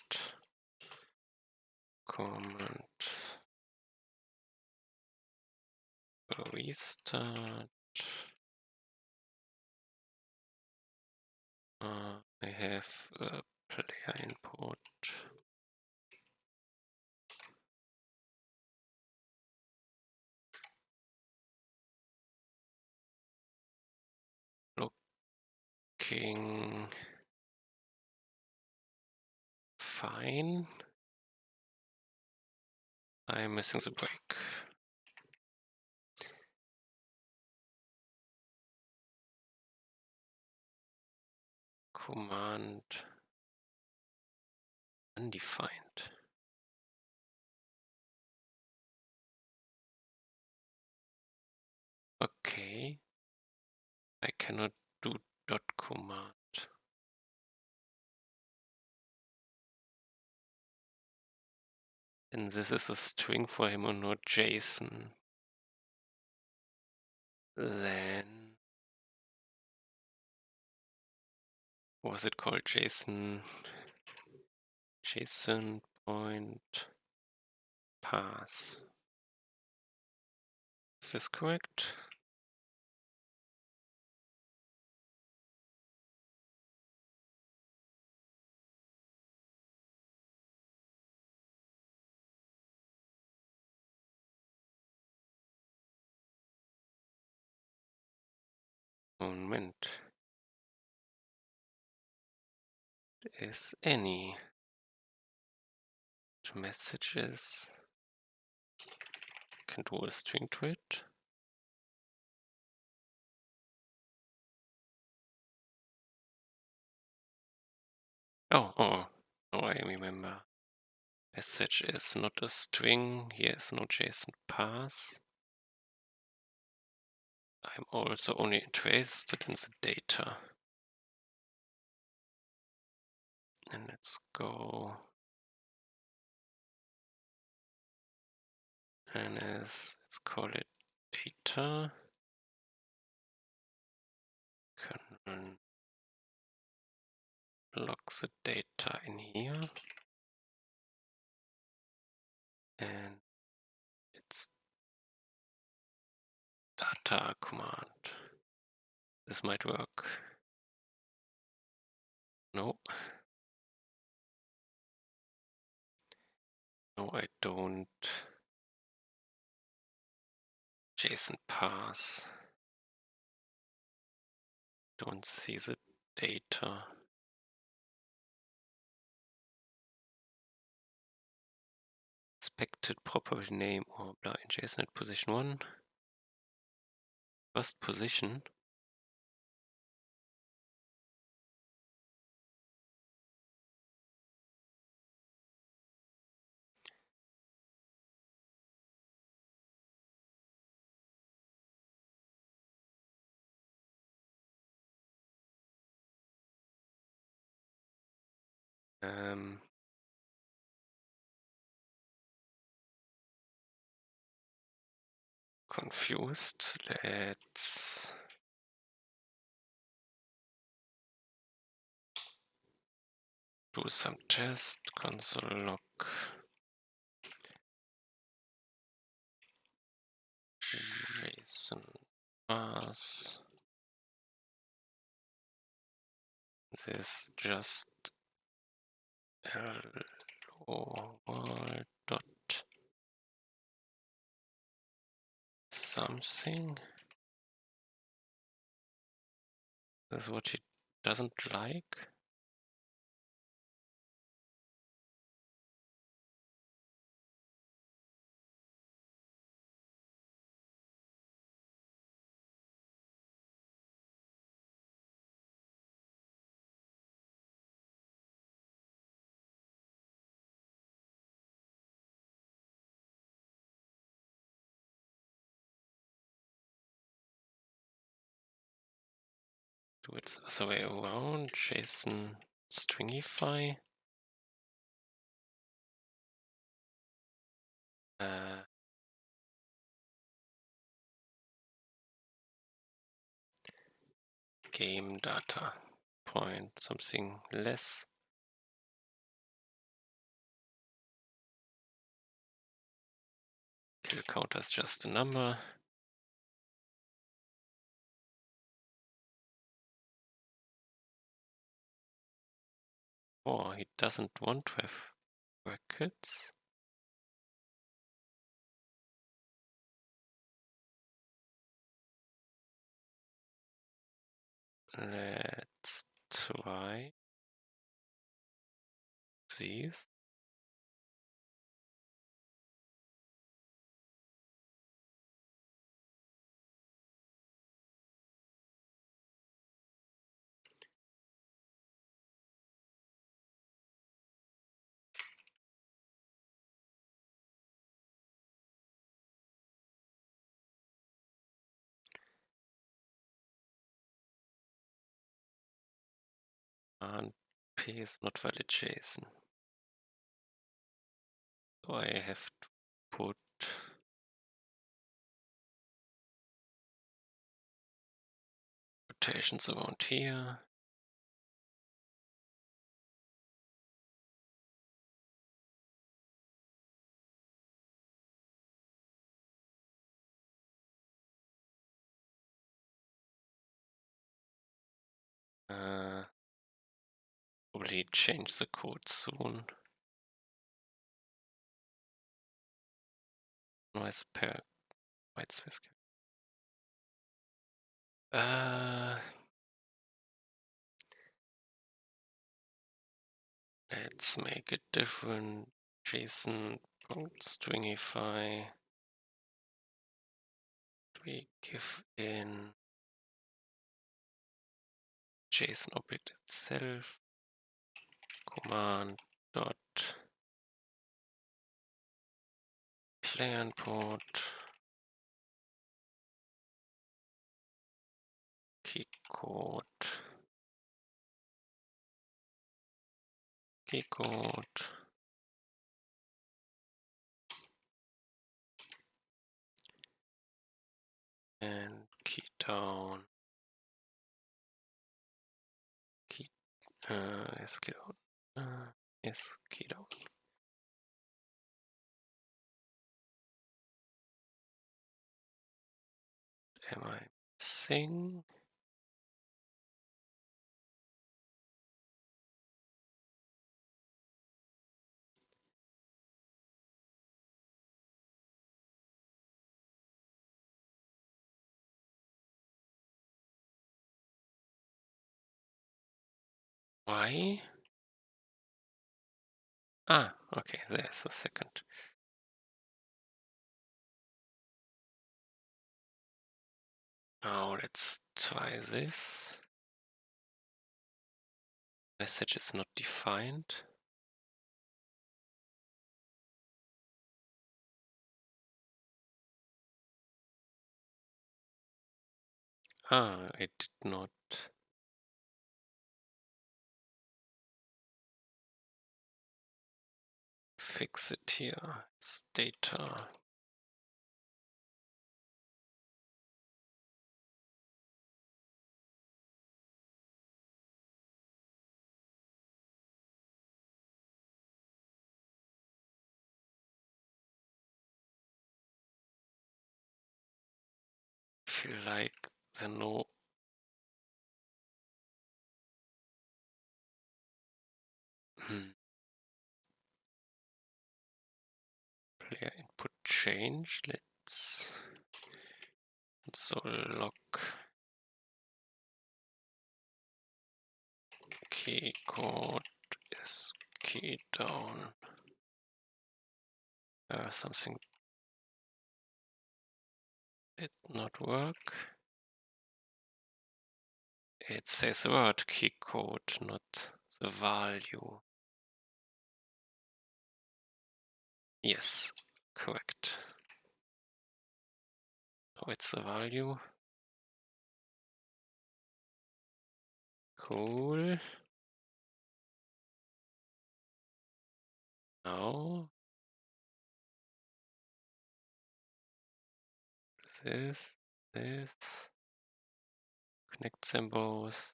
S1: restart. I have a player input. Looking fine. I'm missing the break. Command undefined. Okay. I cannot do dot command. And this is a string for him and not JSON. Then what was it called? JSON point pass. Is this correct? Moment. Is any messages. Can do a string to it. Oh, I remember. Message is not a string. Here is no JSON path. I'm also only interested in the data. And let's go. And let's call it data. Can log the data in here. And it's data command. This might work. No. No, I don't. JSON path. Don't see the data. Expected property name or blah in JSON at position 1. First position. Confused. Let's do some test. Console log JSON path. This just hello world dot something. This is what he doesn't like. Do it the other way around. JSON stringify. Game data point something less. Kill counter is just a number. Oh, he doesn't want to have brackets. Let's try these. And P is not valid JSON. So I have to put quotations around here. Probably change the code soon. Noise per white space. Let's make it different. JSON.stringify. We give in JSON object itself command dot player input key code and key down is key down is key down. Am I missing? Why? Ah, okay, there's a second. Now let's try this. Message is not defined. Ah, it did not. Fix it here. It's data. Feel like the no. Player input change. Let's console log key code is key down. Something did not work. It says word key code, not the value. Yes, correct. Oh, it's the value. Cool. Now this, connect them both.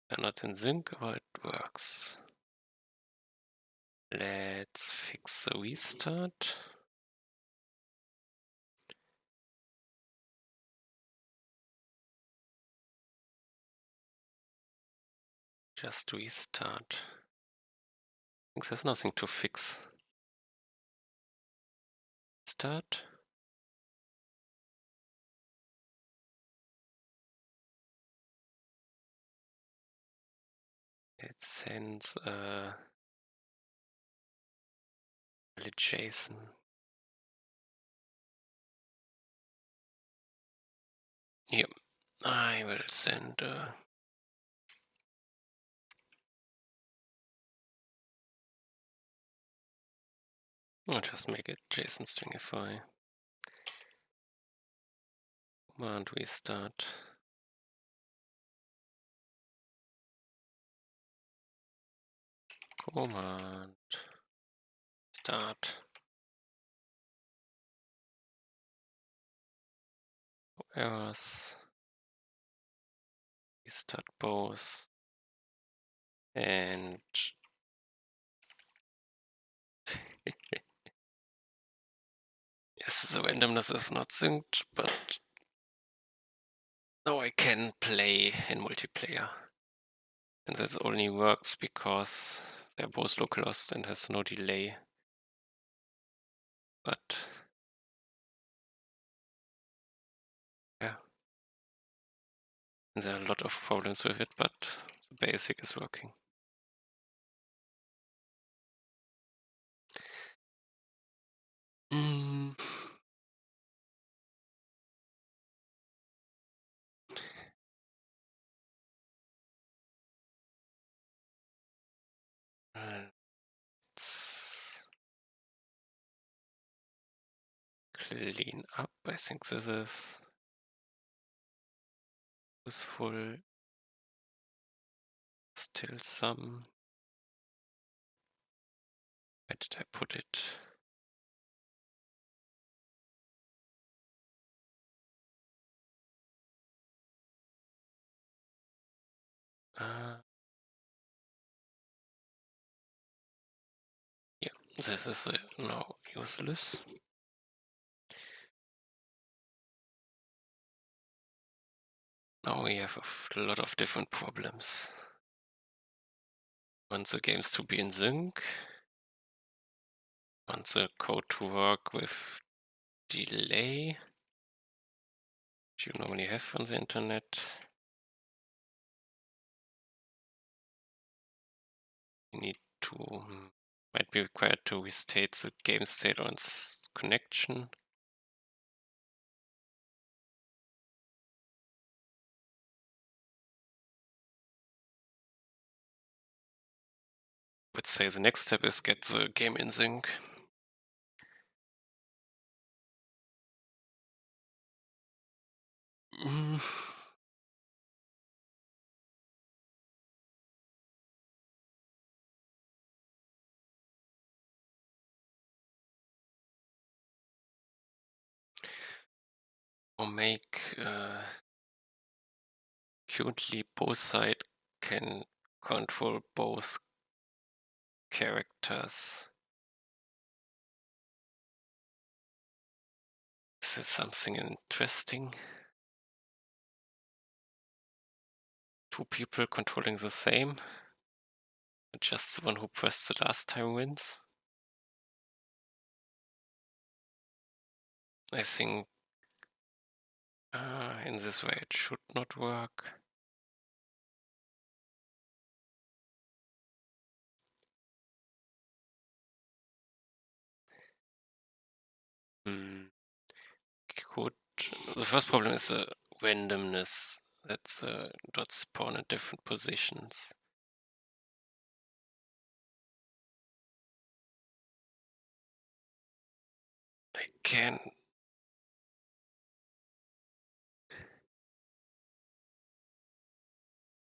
S1: They're not in sync, but it works. Let's fix the restart. Just restart. I think there's nothing to fix. Start. It sends a valid JSON. Yep, I will send I'll just make it JSON stringify. Command restart. Command start. Errors. Restart both. And yes, the randomness is not synced, but now I can play in multiplayer. And this only works because they're both localhost and has no delay. But yeah, and there are a lot of problems with it, but the basic is working. Mm. Let's clean up. I think this is useful. Still some. Where did I put it? Yeah, this is now useless. Now we have a lot of different problems. Want the games to be in sync. Want the code to work with delay, which you normally have on the internet. You need to, might be required to restate the game state on its connection. Let's say the next step is get the game in sync. Or make currently both sides can control both characters. This is something interesting. Two people controlling the same. Just the one who pressed the last time wins. I think in this way it should not work. Good. The first problem is the randomness. That's dots spawn in different positions. I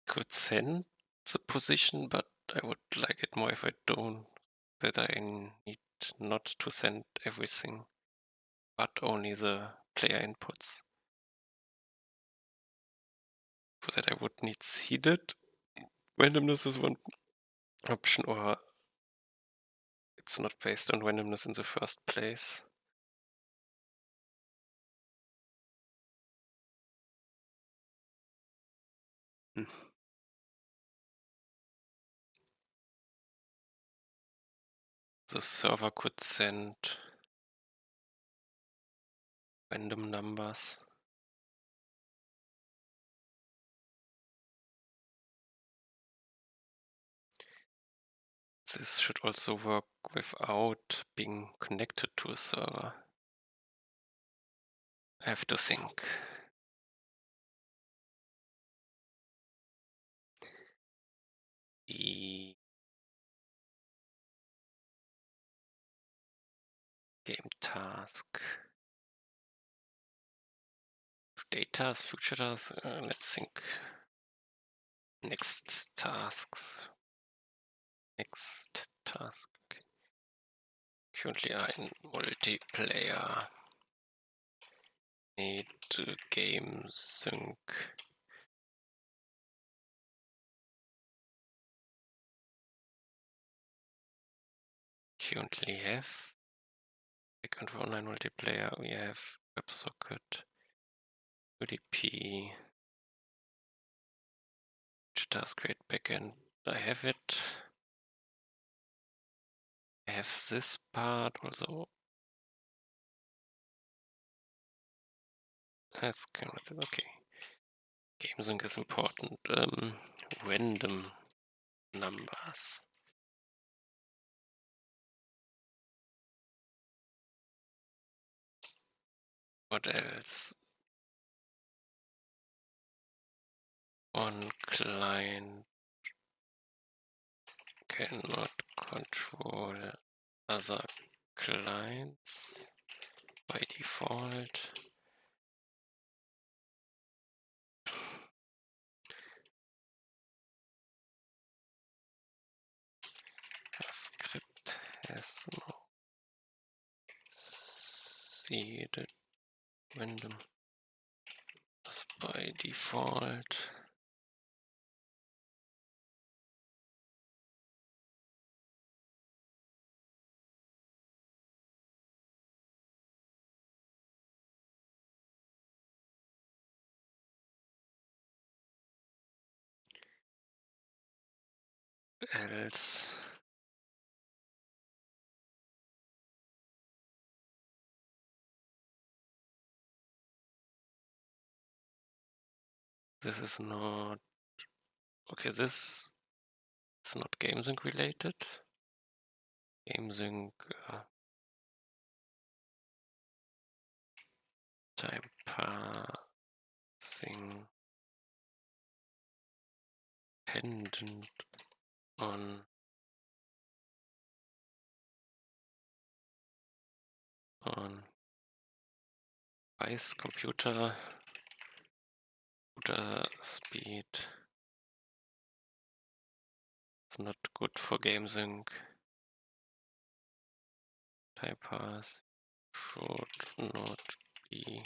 S1: could send the position, but I would like it more if I don't, that I need not to send everything, but only the player inputs. For that I would need seeded. Randomness is one option, or it's not based on randomness in the first place. The server could send random numbers. This should also work without being connected to a server. I have to think. The game task. Today task, future task. Let's think. Next tasks. Next task. Currently I'm in multiplayer. Need game sync. Currently have second for online multiplayer. We have WebSocket, UDP, task create backend. I have it. I have this part also. That's kind of okay. Game sync is important. Random numbers. What else? One client cannot control other clients by default. A script has no seeded random by default. Else this is not okay. This is not GameSync related. GameSync time passing dependent on device computer speed. It's not good for GameSync. Time pass should not be.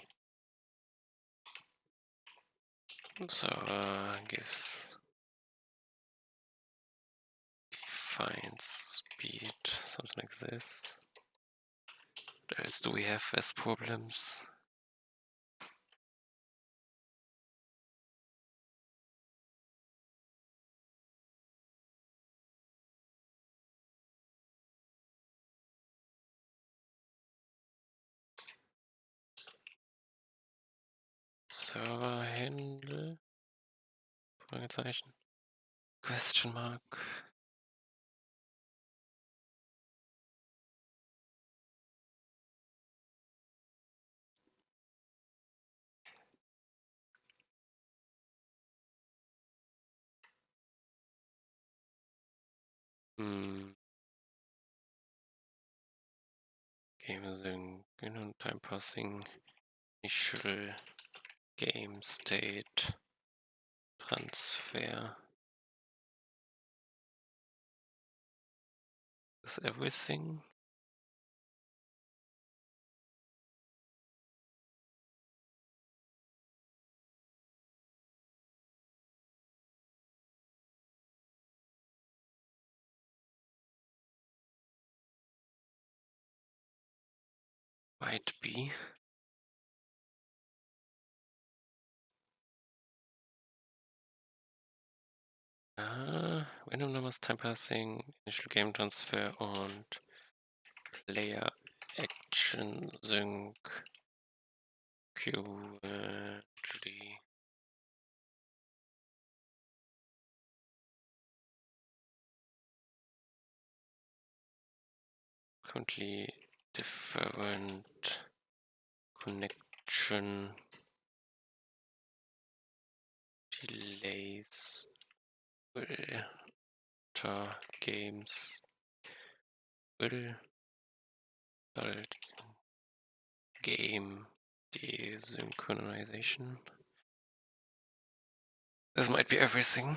S1: So gives defines speed, something like this. What else do we have as problems? Server handle? Fragezeichen. Question mark. GameSync, time passing, initial game state, transfer. Is everything? Might be. Random numbers, time passing, initial game transfer und player action sync currently. Currently different connection delays will enter games will result in game desynchronization. This might be everything.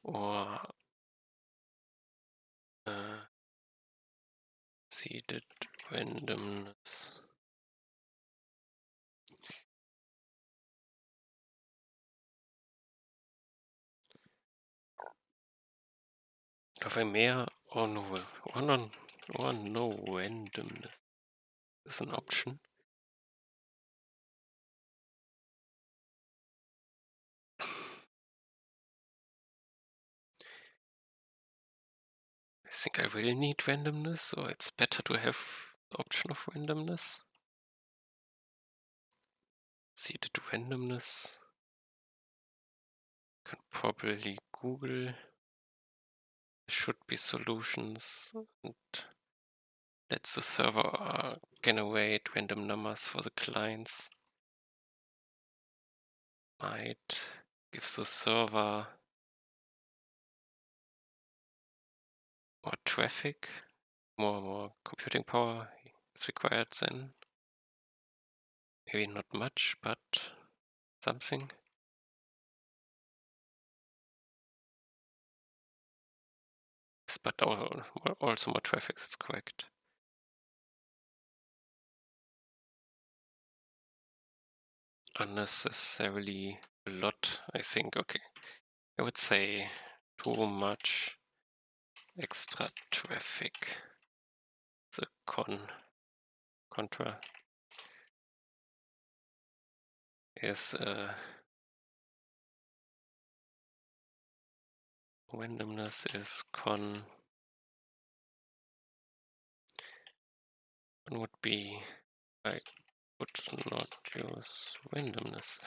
S1: Or seeded randomness. If I mehr or no randomness is an option. I think I really need randomness, so it's better to have the option of randomness. Seeded randomness. Can probably Google. There should be solutions and lets the server generate random numbers for the clients. Might give the server more traffic, more computing power is required then. Maybe not much, but something. Yes, but also more traffic, that's correct. Unnecessarily a lot, I think. Okay, I would say too much extra traffic. The contra is randomness is one would be I would not use randomness.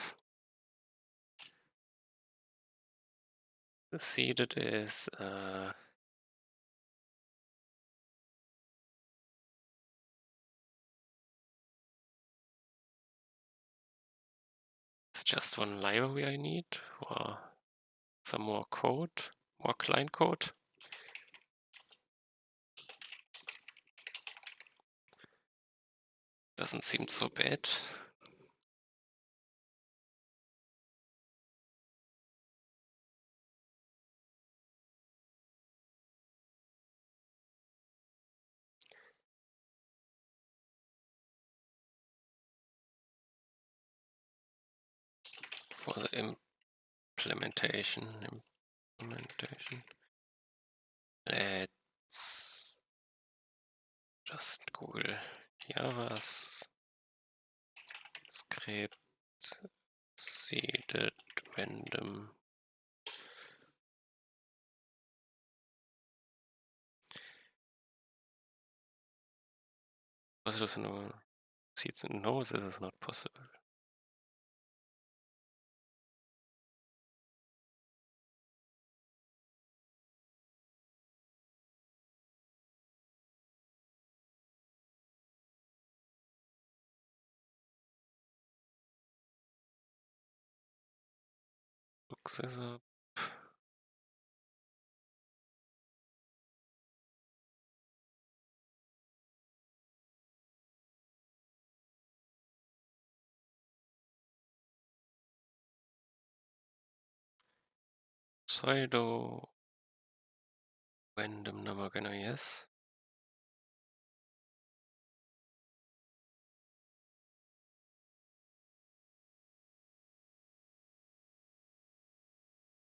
S1: The seeded is it's just one library I need, or some more code, more client code. Doesn't seem so bad. For the implementation, let's just Google Javascript seeded random. No, seeds. No, this is not possible. Look this up. Pseudo random number genau, yes.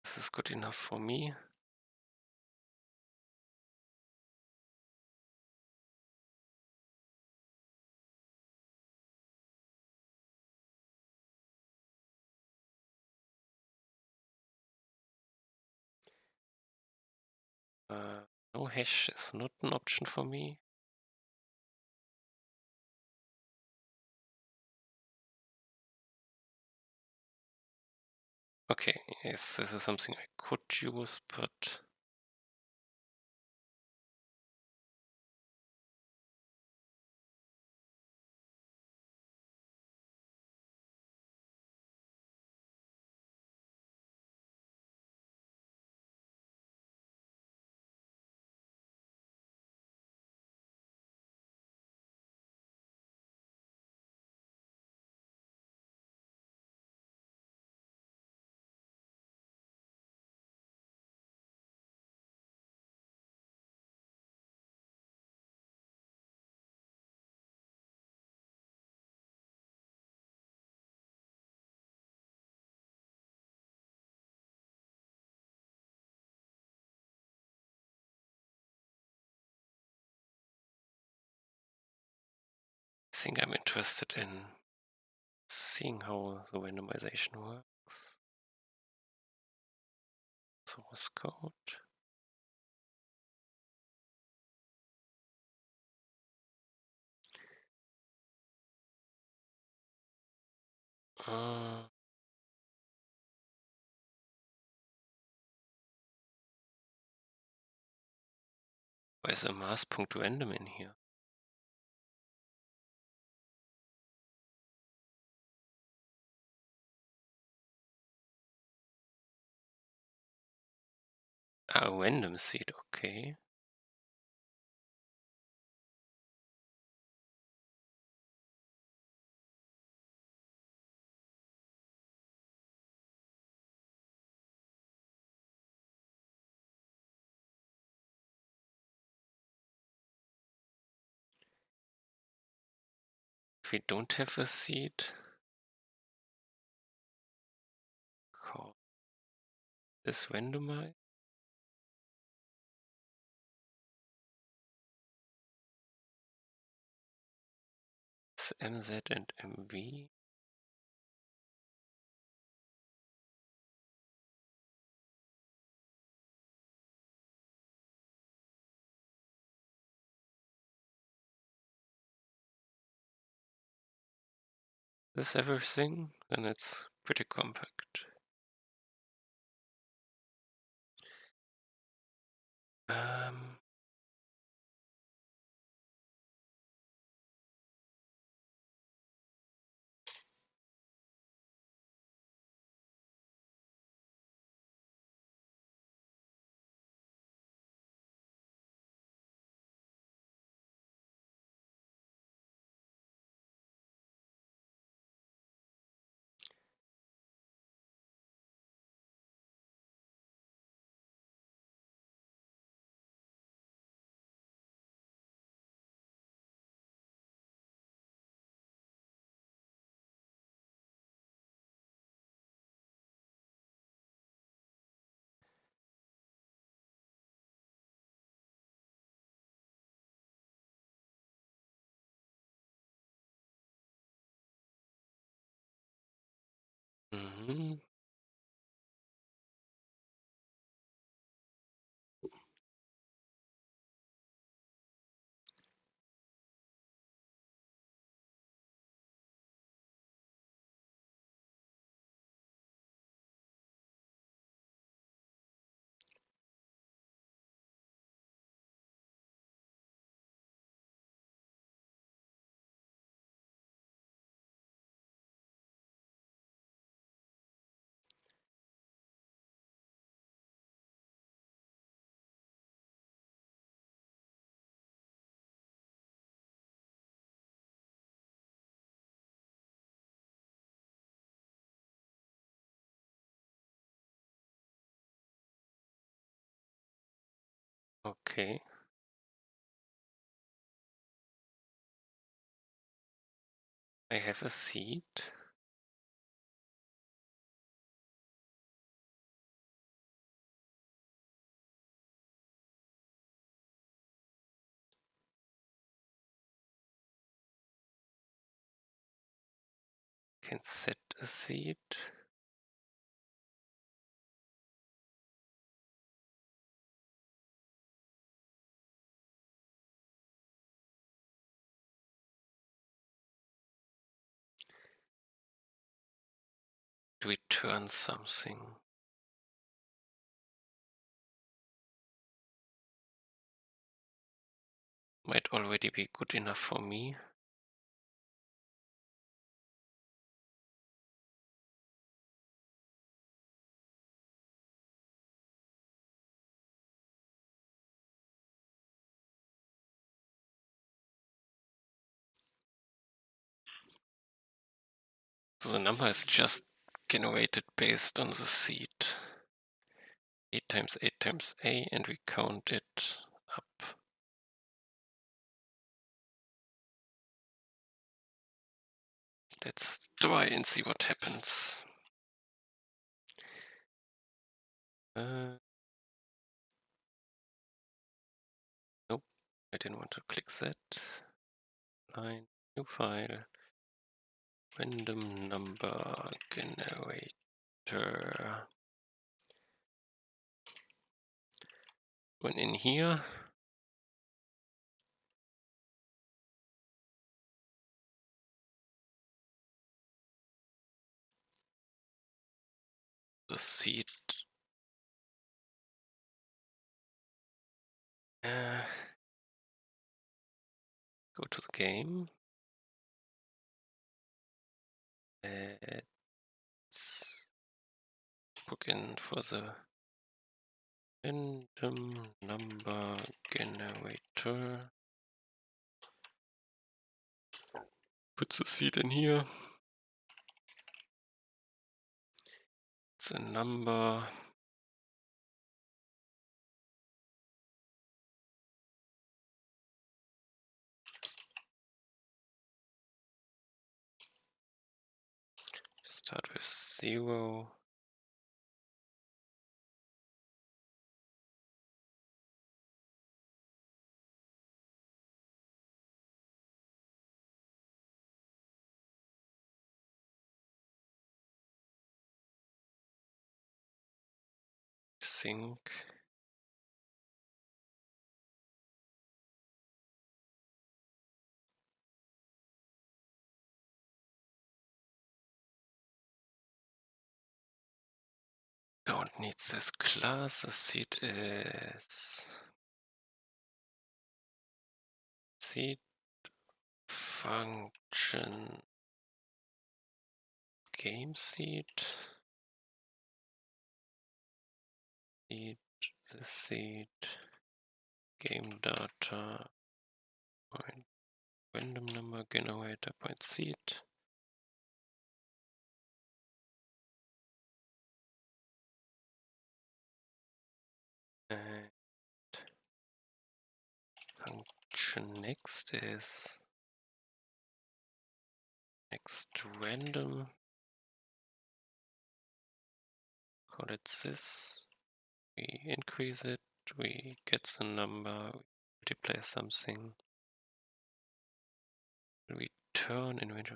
S1: This is good enough for me. No hash is not an option for me. Okay, yes, this is something I could use, but I think I'm interested in seeing how the randomization works. Source code. Where's the mask.random in here? Ah, random seed, okay. If we don't have a seed, call this randomize. It's MZ and MV. This everything, then it's pretty compact. Mm-hmm. Okay. I have a seed. Can set a seed. Return something. Might already be good enough for me. So the number is just generated based on the seed. 8 times 8 times A, and we count it up. Let's try and see what happens. Nope, I didn't want to click that. Line, new file, random number generator. When in here, the seed. Go to the game. Let's book in for the random number generator. Put the seed in here. It's a number. Start with 0. Think. Don't need this class. The seed is seed function game seed. Seed the seed game data point random number generator point seed. And function next is next random. Call it this. We increase it. We get the number. We multiply something. We turn in range.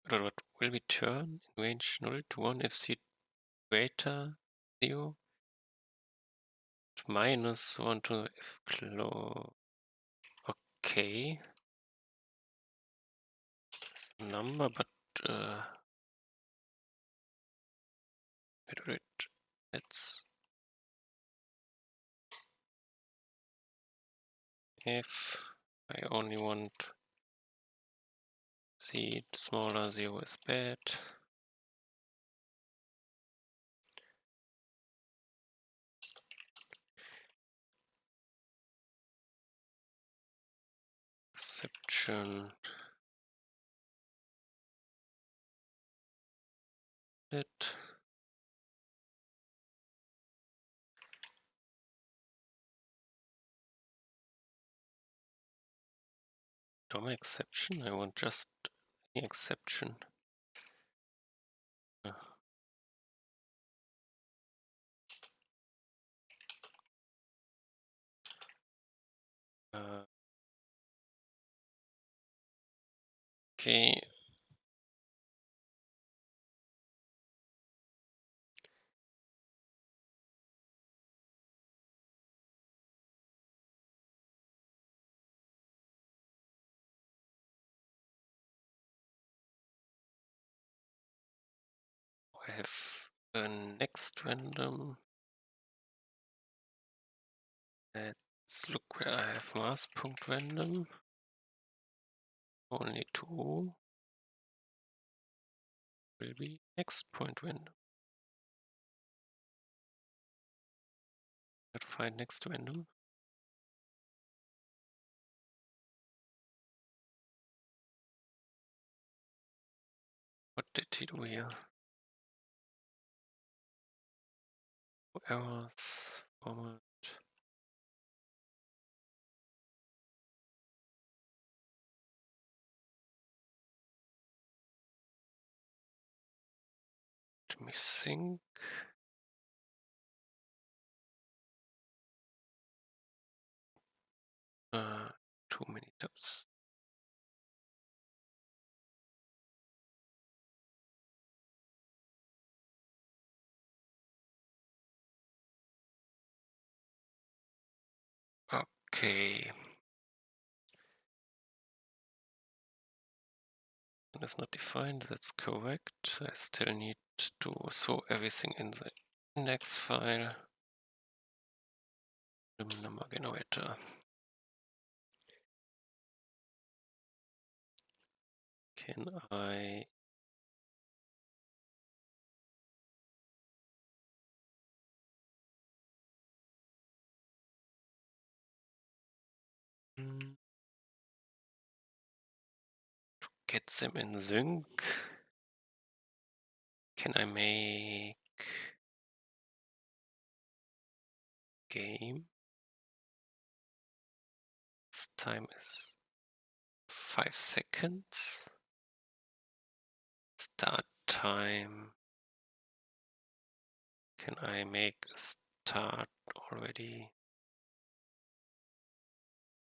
S1: What will we turn in range 0 to 1 if seed greater 0? Minus 1 to if close. Okay. Number, but wait, let's if I only want seed smaller 0 is bad. Exception. It. DOM exception? I want just any exception. Okay. I have a next random. Let's look where I have mass.random. Only 2 will be next point random. Let's find next random. What did he do here? Errors, format. Let me think. Too many tabs. Okay. one is not defined, that's correct. I still need to throw everything in the index file. Number generator. Can I to get them in sync? Can I make game? This time is 5 seconds. Start time. Can I make a start already?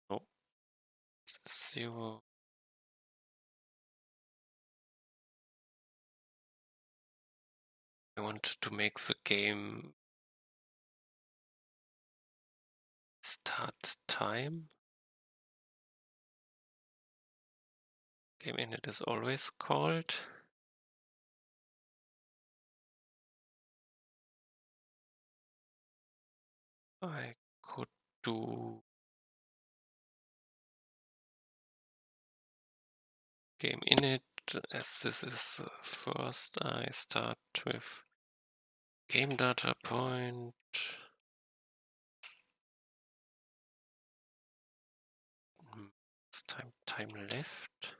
S1: No. 0. I want to make the game start time. Game init is always called. I could do game init, as this is first. I start with game data point. It's time left.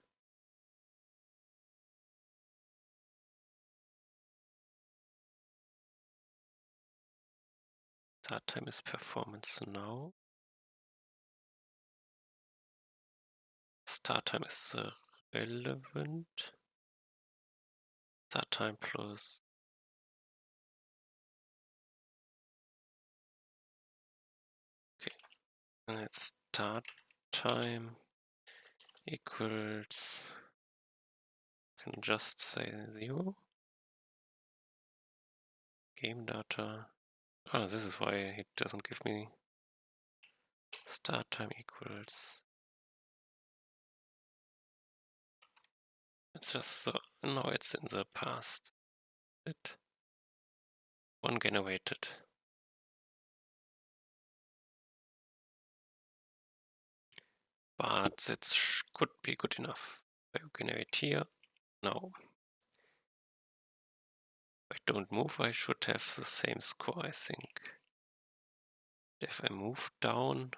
S1: Start time is performance now. Start time is relevant. Start time plus and it's start time equals, can just say 0. Game data. Oh, this is why it doesn't give me start time equals. It's just so, now it's in the past. It one generated. But it could be good enough. I generate here. No. If I don't move, I should have the same score, I think. If I move down,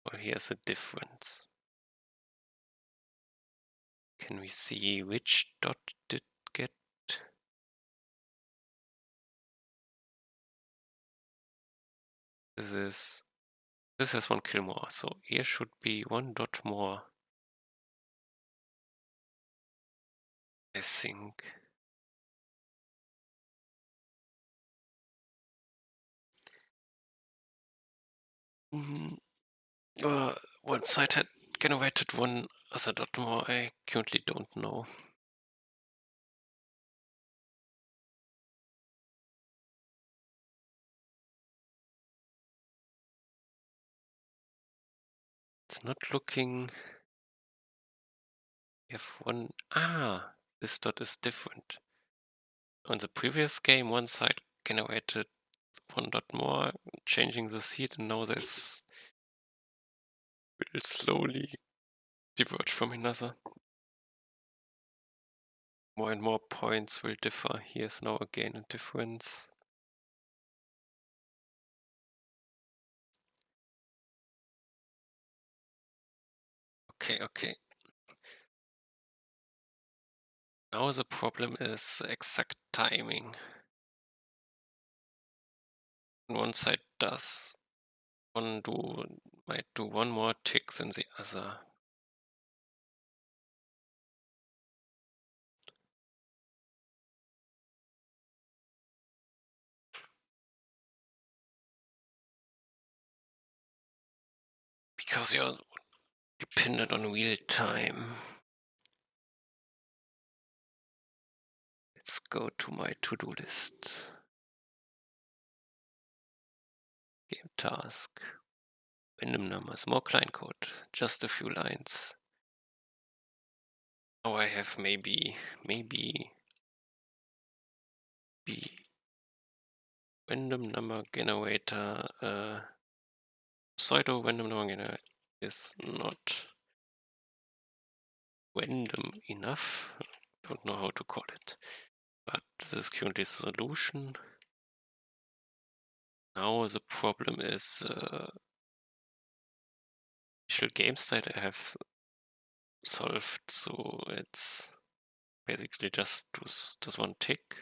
S1: well, here's a difference. Can we see which dot did get? This has 1 kill more, so here should be 1 dot more, I think. One side had generated 1 other dot more, I currently don't know. It's not looking. We have 1. This dot is different. On the previous game, one side generated 1 dot more, changing the seed, and now this will slowly diverge from another. More and more points will differ. Here's now again a difference. Okay. Now the problem is exact timing. One side might do 1 more tick than the other. Because you're dependent on real time. Let's go to my to-do list. Game task. Random numbers, more client code, just a few lines. Now I have maybe B random number generator, pseudo random number generator is not random enough. Don't know how to call it, but this is currently solution. Now the problem is initial game state I have solved, so it's basically just this one tick.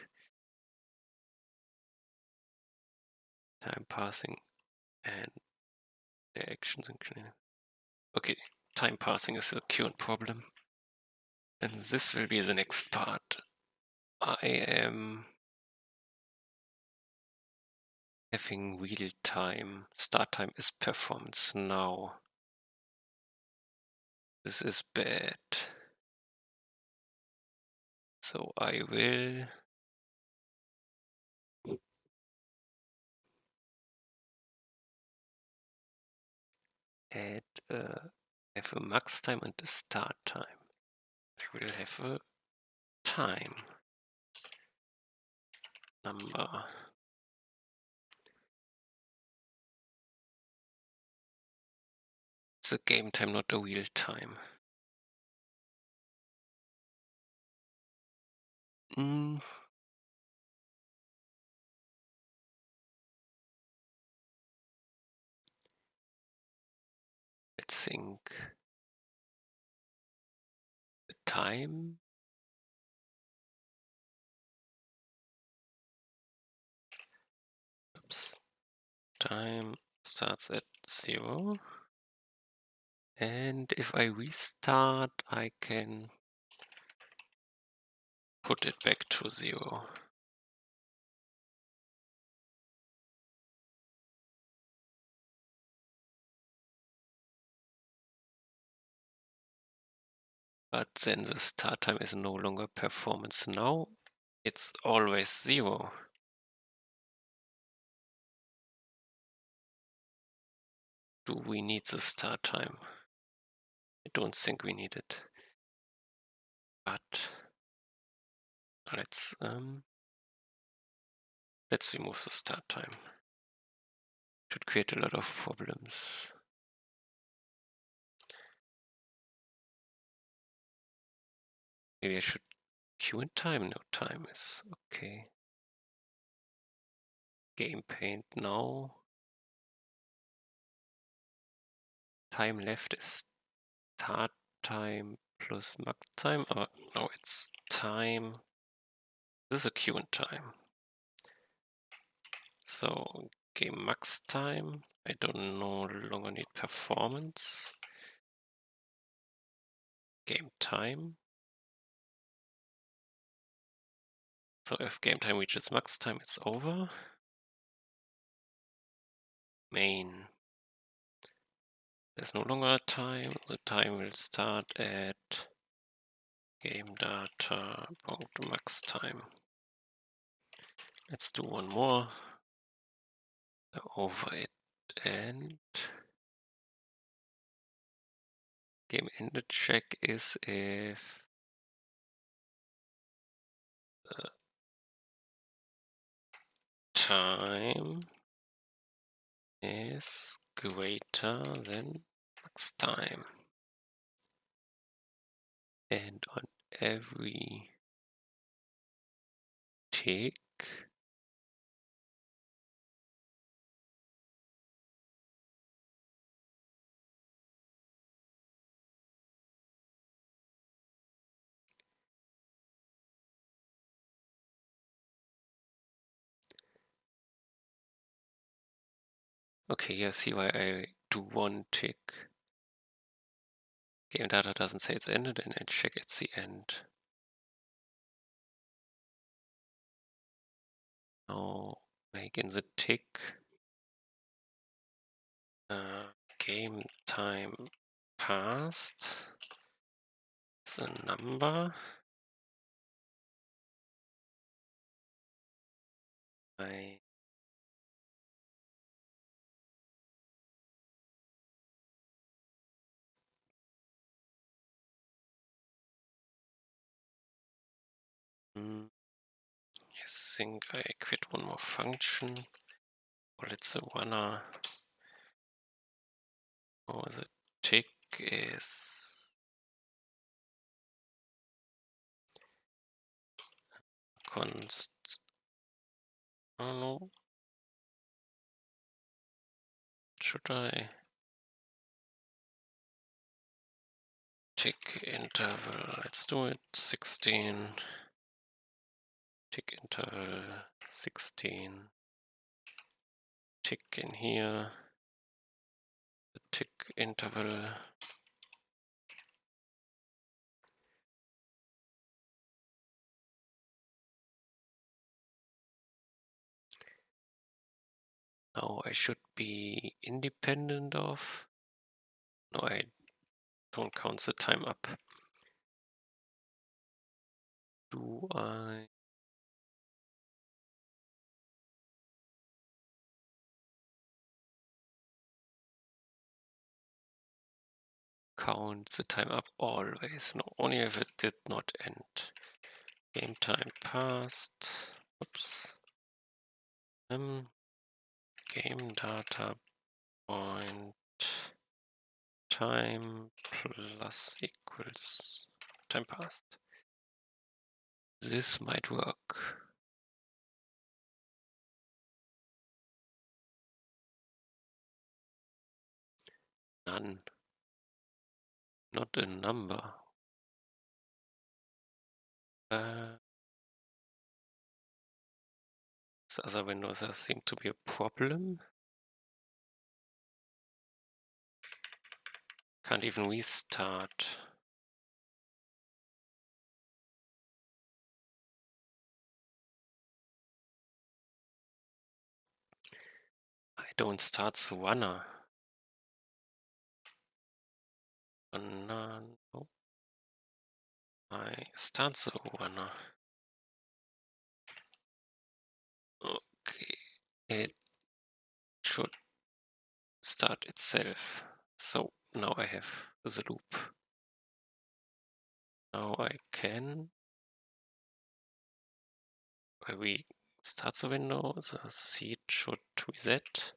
S1: Time passing and the actions included. Okay, time passing is the current problem. And this will be the next part. I am having real time. Start time is performance now. This is bad. So I will add have a max time and a start time. I will have a time number. It's a game time, not a real time. Let's think. The time. Oops. Time starts at 0. And if I restart, I can put it back to 0. But then the start time is no longer performance now. It's always 0. Do we need the start time? I don't think we need it. But let's remove the start time. Should create a lot of problems. Maybe I should queue in time. No, time is okay. Game paint now. Time left is start time plus max time. Oh, no, it's time. This is a queue in time. So game max time. I don't no longer need performance. Game time. So if game time reaches max time, it's over. Main. There's no longer a time. The time will start at game data max time. Let's do one more. Over it and game ended check is if time is greater than max time. And on every tick, okay, you see why I do one tick. Game data doesn't say it's ended and I check it's the end. Now make in the tick game time passed the number. I I think I quit one more function. Well, it's a wanna. Oh, the tick is const. Oh no. Should I? Tick interval. Let's do it. 16. Tick interval 16. Tick in here. The tick interval. Now I should be independent of. No, I don't count the time up. Do I? Count the time up always? No, only if it did not end. Game time passed. Oops. Game data point time plus equals time passed. This might work. None. Not a number. This other window, there seems to be a problem. Can't even restart. I don't start the runner. No. I start the runner. Okay, it should start itself. So now I have the loop. Now I can, when we start the window, the seed should reset.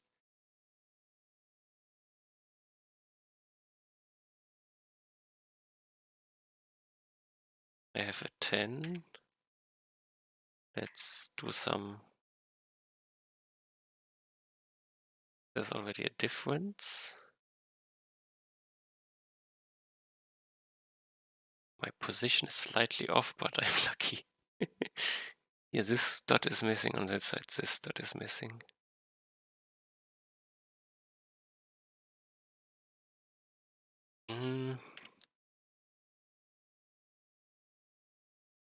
S1: I have a 10. Let's do some. There's already a difference. My position is slightly off, but I'm lucky. Yeah, this dot is missing on that side, this dot is missing.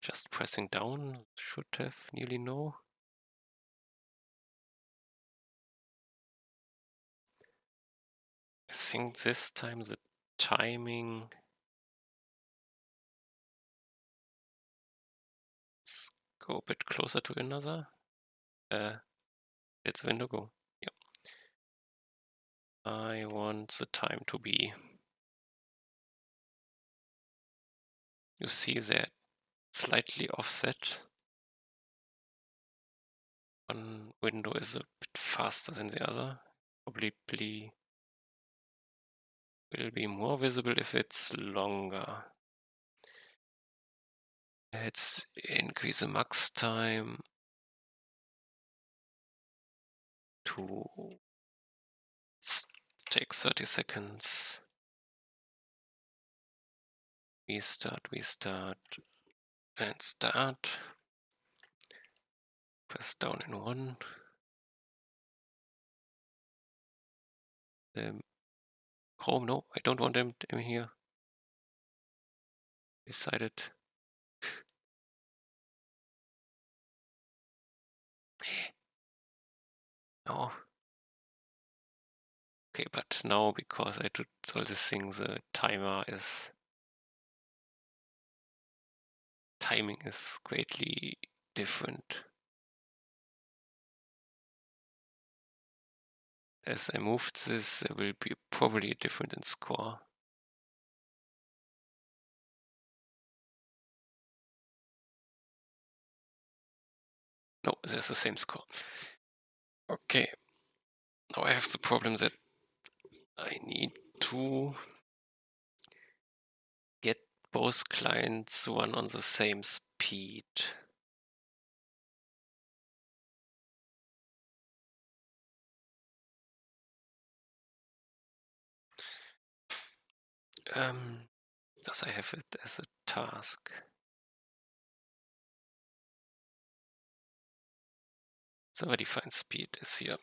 S1: Just pressing down should have nearly no. I think this time the timing. Let's go a bit closer to another. Let's window go. Yep. I want the time to be. You see that slightly offset. One window is a bit faster than the other. Probably will be more visible if it's longer. Let's increase the max time to take 30 seconds. Restart, and start. Press down in 1. Chrome, no, I don't want them here. Decided. No. Okay, but now because I did all these things, the timing is greatly different. As I moved this, there will be probably a difference in score. No, there's the same score. Okay. Now I have the problem that I need to get both clients run on the same speed. Does I have it as a task? Server defined speed is here.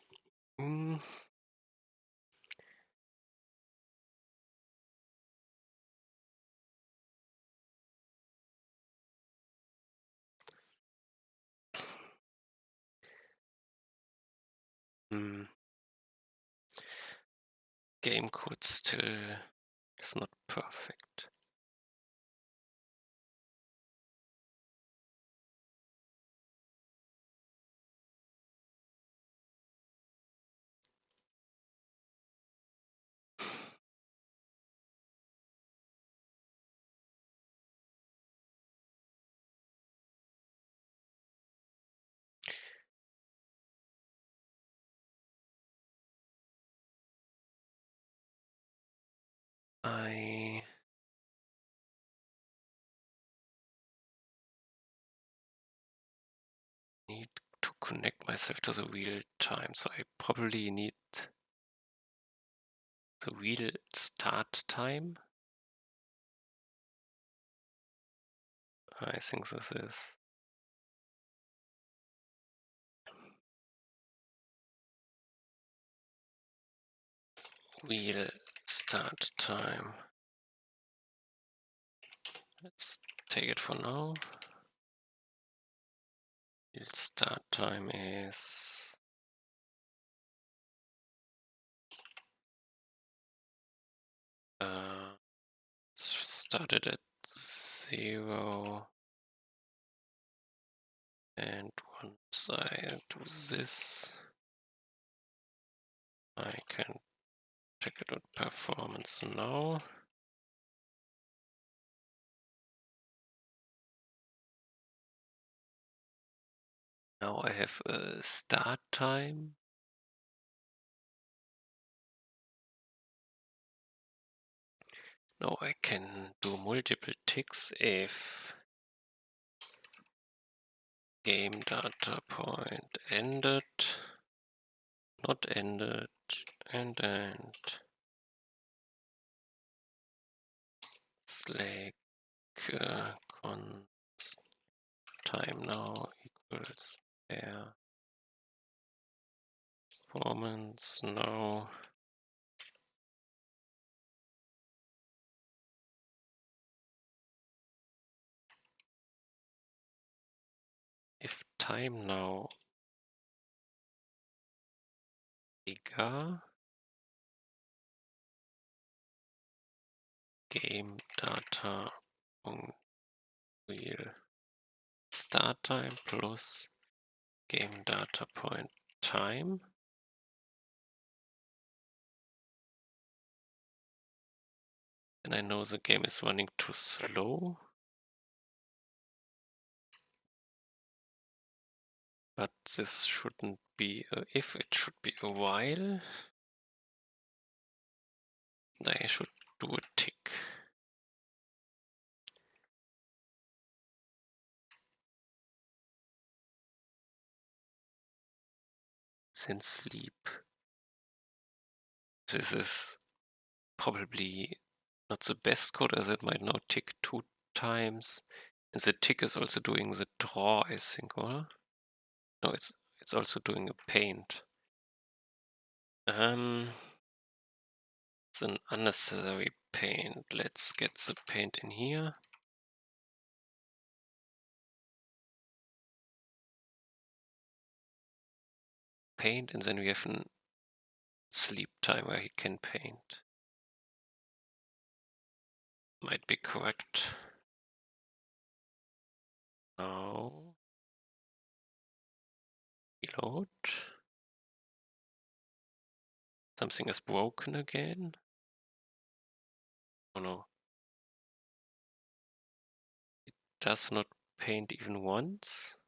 S1: Game code still is not perfect. I need to connect myself to the real time, so I probably need the real start time. I think this is real start time. Let's take it for now. Real start time is started at 0, and once I do this, I can check it out performance now. Now I have a start time. Now I can do multiple ticks if game data point ended, not ended, and Slack const time now equals pair performance now. If time now bigger, game data real start time plus game data point time. And I know the game is running too slow. But this shouldn't be a if, it should be a while. I should do a tick. Since sleep. This is probably not the best code, as it might now tick 2 times. And the tick is also doing the draw, I think, or? No, it's also doing a paint. It's an unnecessary paint. Let's get the paint in here. Paint, and then we have a sleep time where he can paint. Might be correct. Now, reload. Something is broken again. Oh no. It does not paint even once.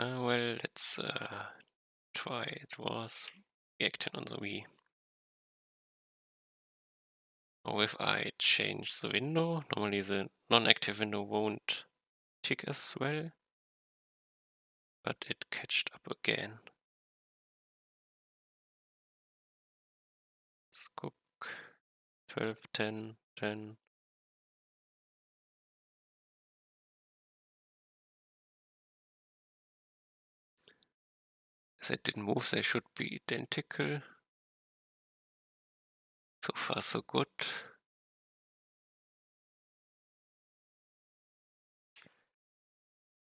S1: Well, let's try. It was reacting on the Wii. Or if I change the window, normally the non-active window won't tick as well, but it catched up again. Let's cook 12, 10, 10. As I didn't move, they should be identical. So far, so good.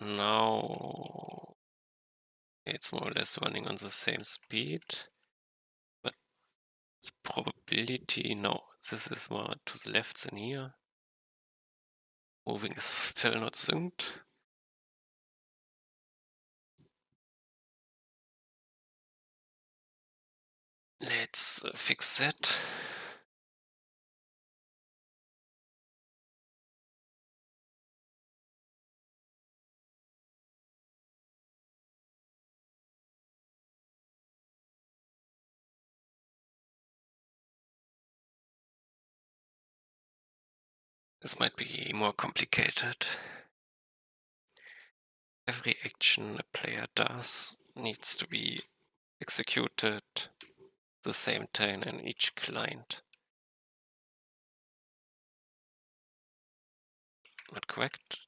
S1: Now it's more or less running on the same speed, but the probability, no, this is more to the left than here. Moving is still not synced. Let's fix that. This might be more complicated. Every action a player does needs to be executed the same time in each client. Not correct.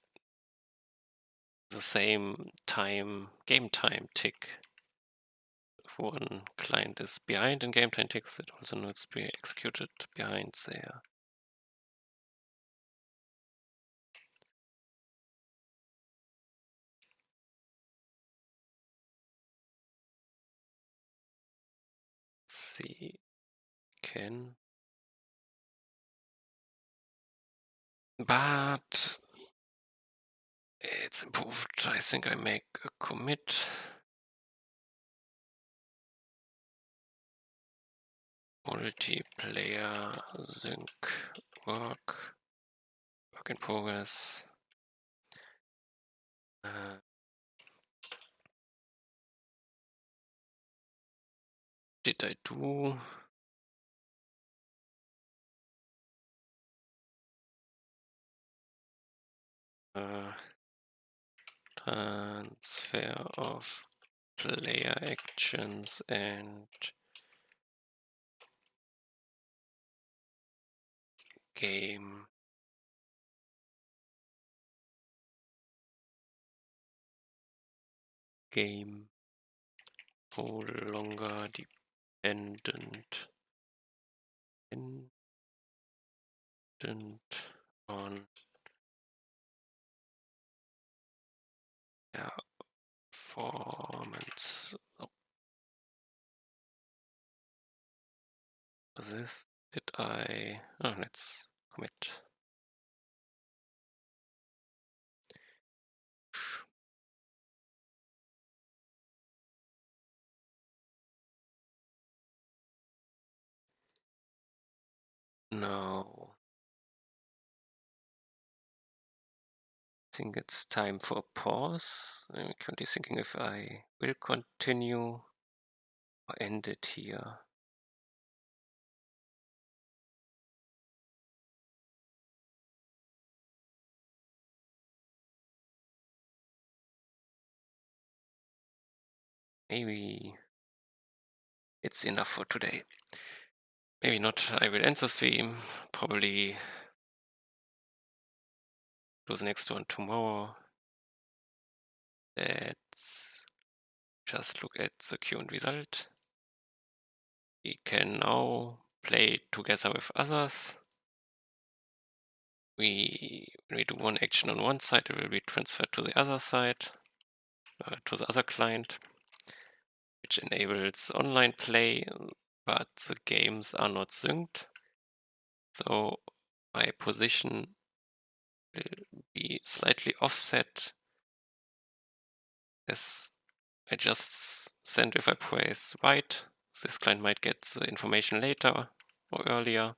S1: The same time, game time tick. If one client is behind in game time ticks, it also needs to be executed behind there. Let's see, can. But it's improved. I think I make a commit. Multiplayer sync work in progress. Did I do? Transfer of player actions and game no longer dependent on performance. Oh. This did I? Oh, let's commit. Now, I think it's time for a pause. I'm currently thinking if I will continue or end it here. Maybe it's enough for today. Maybe not. I will end the stream. Probably do the next one tomorrow. Let's just look at the current result. We can now play together with others. When we do one action on one side, it will be transferred to the other side, to the other client, which enables online play, but the games are not synced. So my position will be slightly offset as I just send if I press right. This client might get the information later or earlier,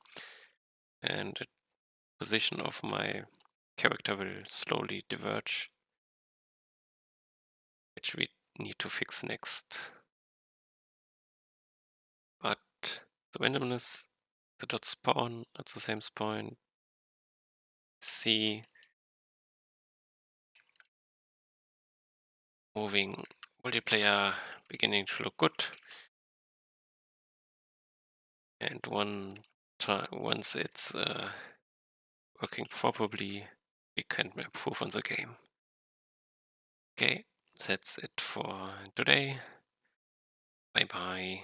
S1: and the position of my character will slowly diverge, which we need to fix next. But the randomness, the dot spawn at the same point, C, moving multiplayer beginning to look good. And once it's working properly, we can improve on the game. Okay, that's it for today. Bye bye.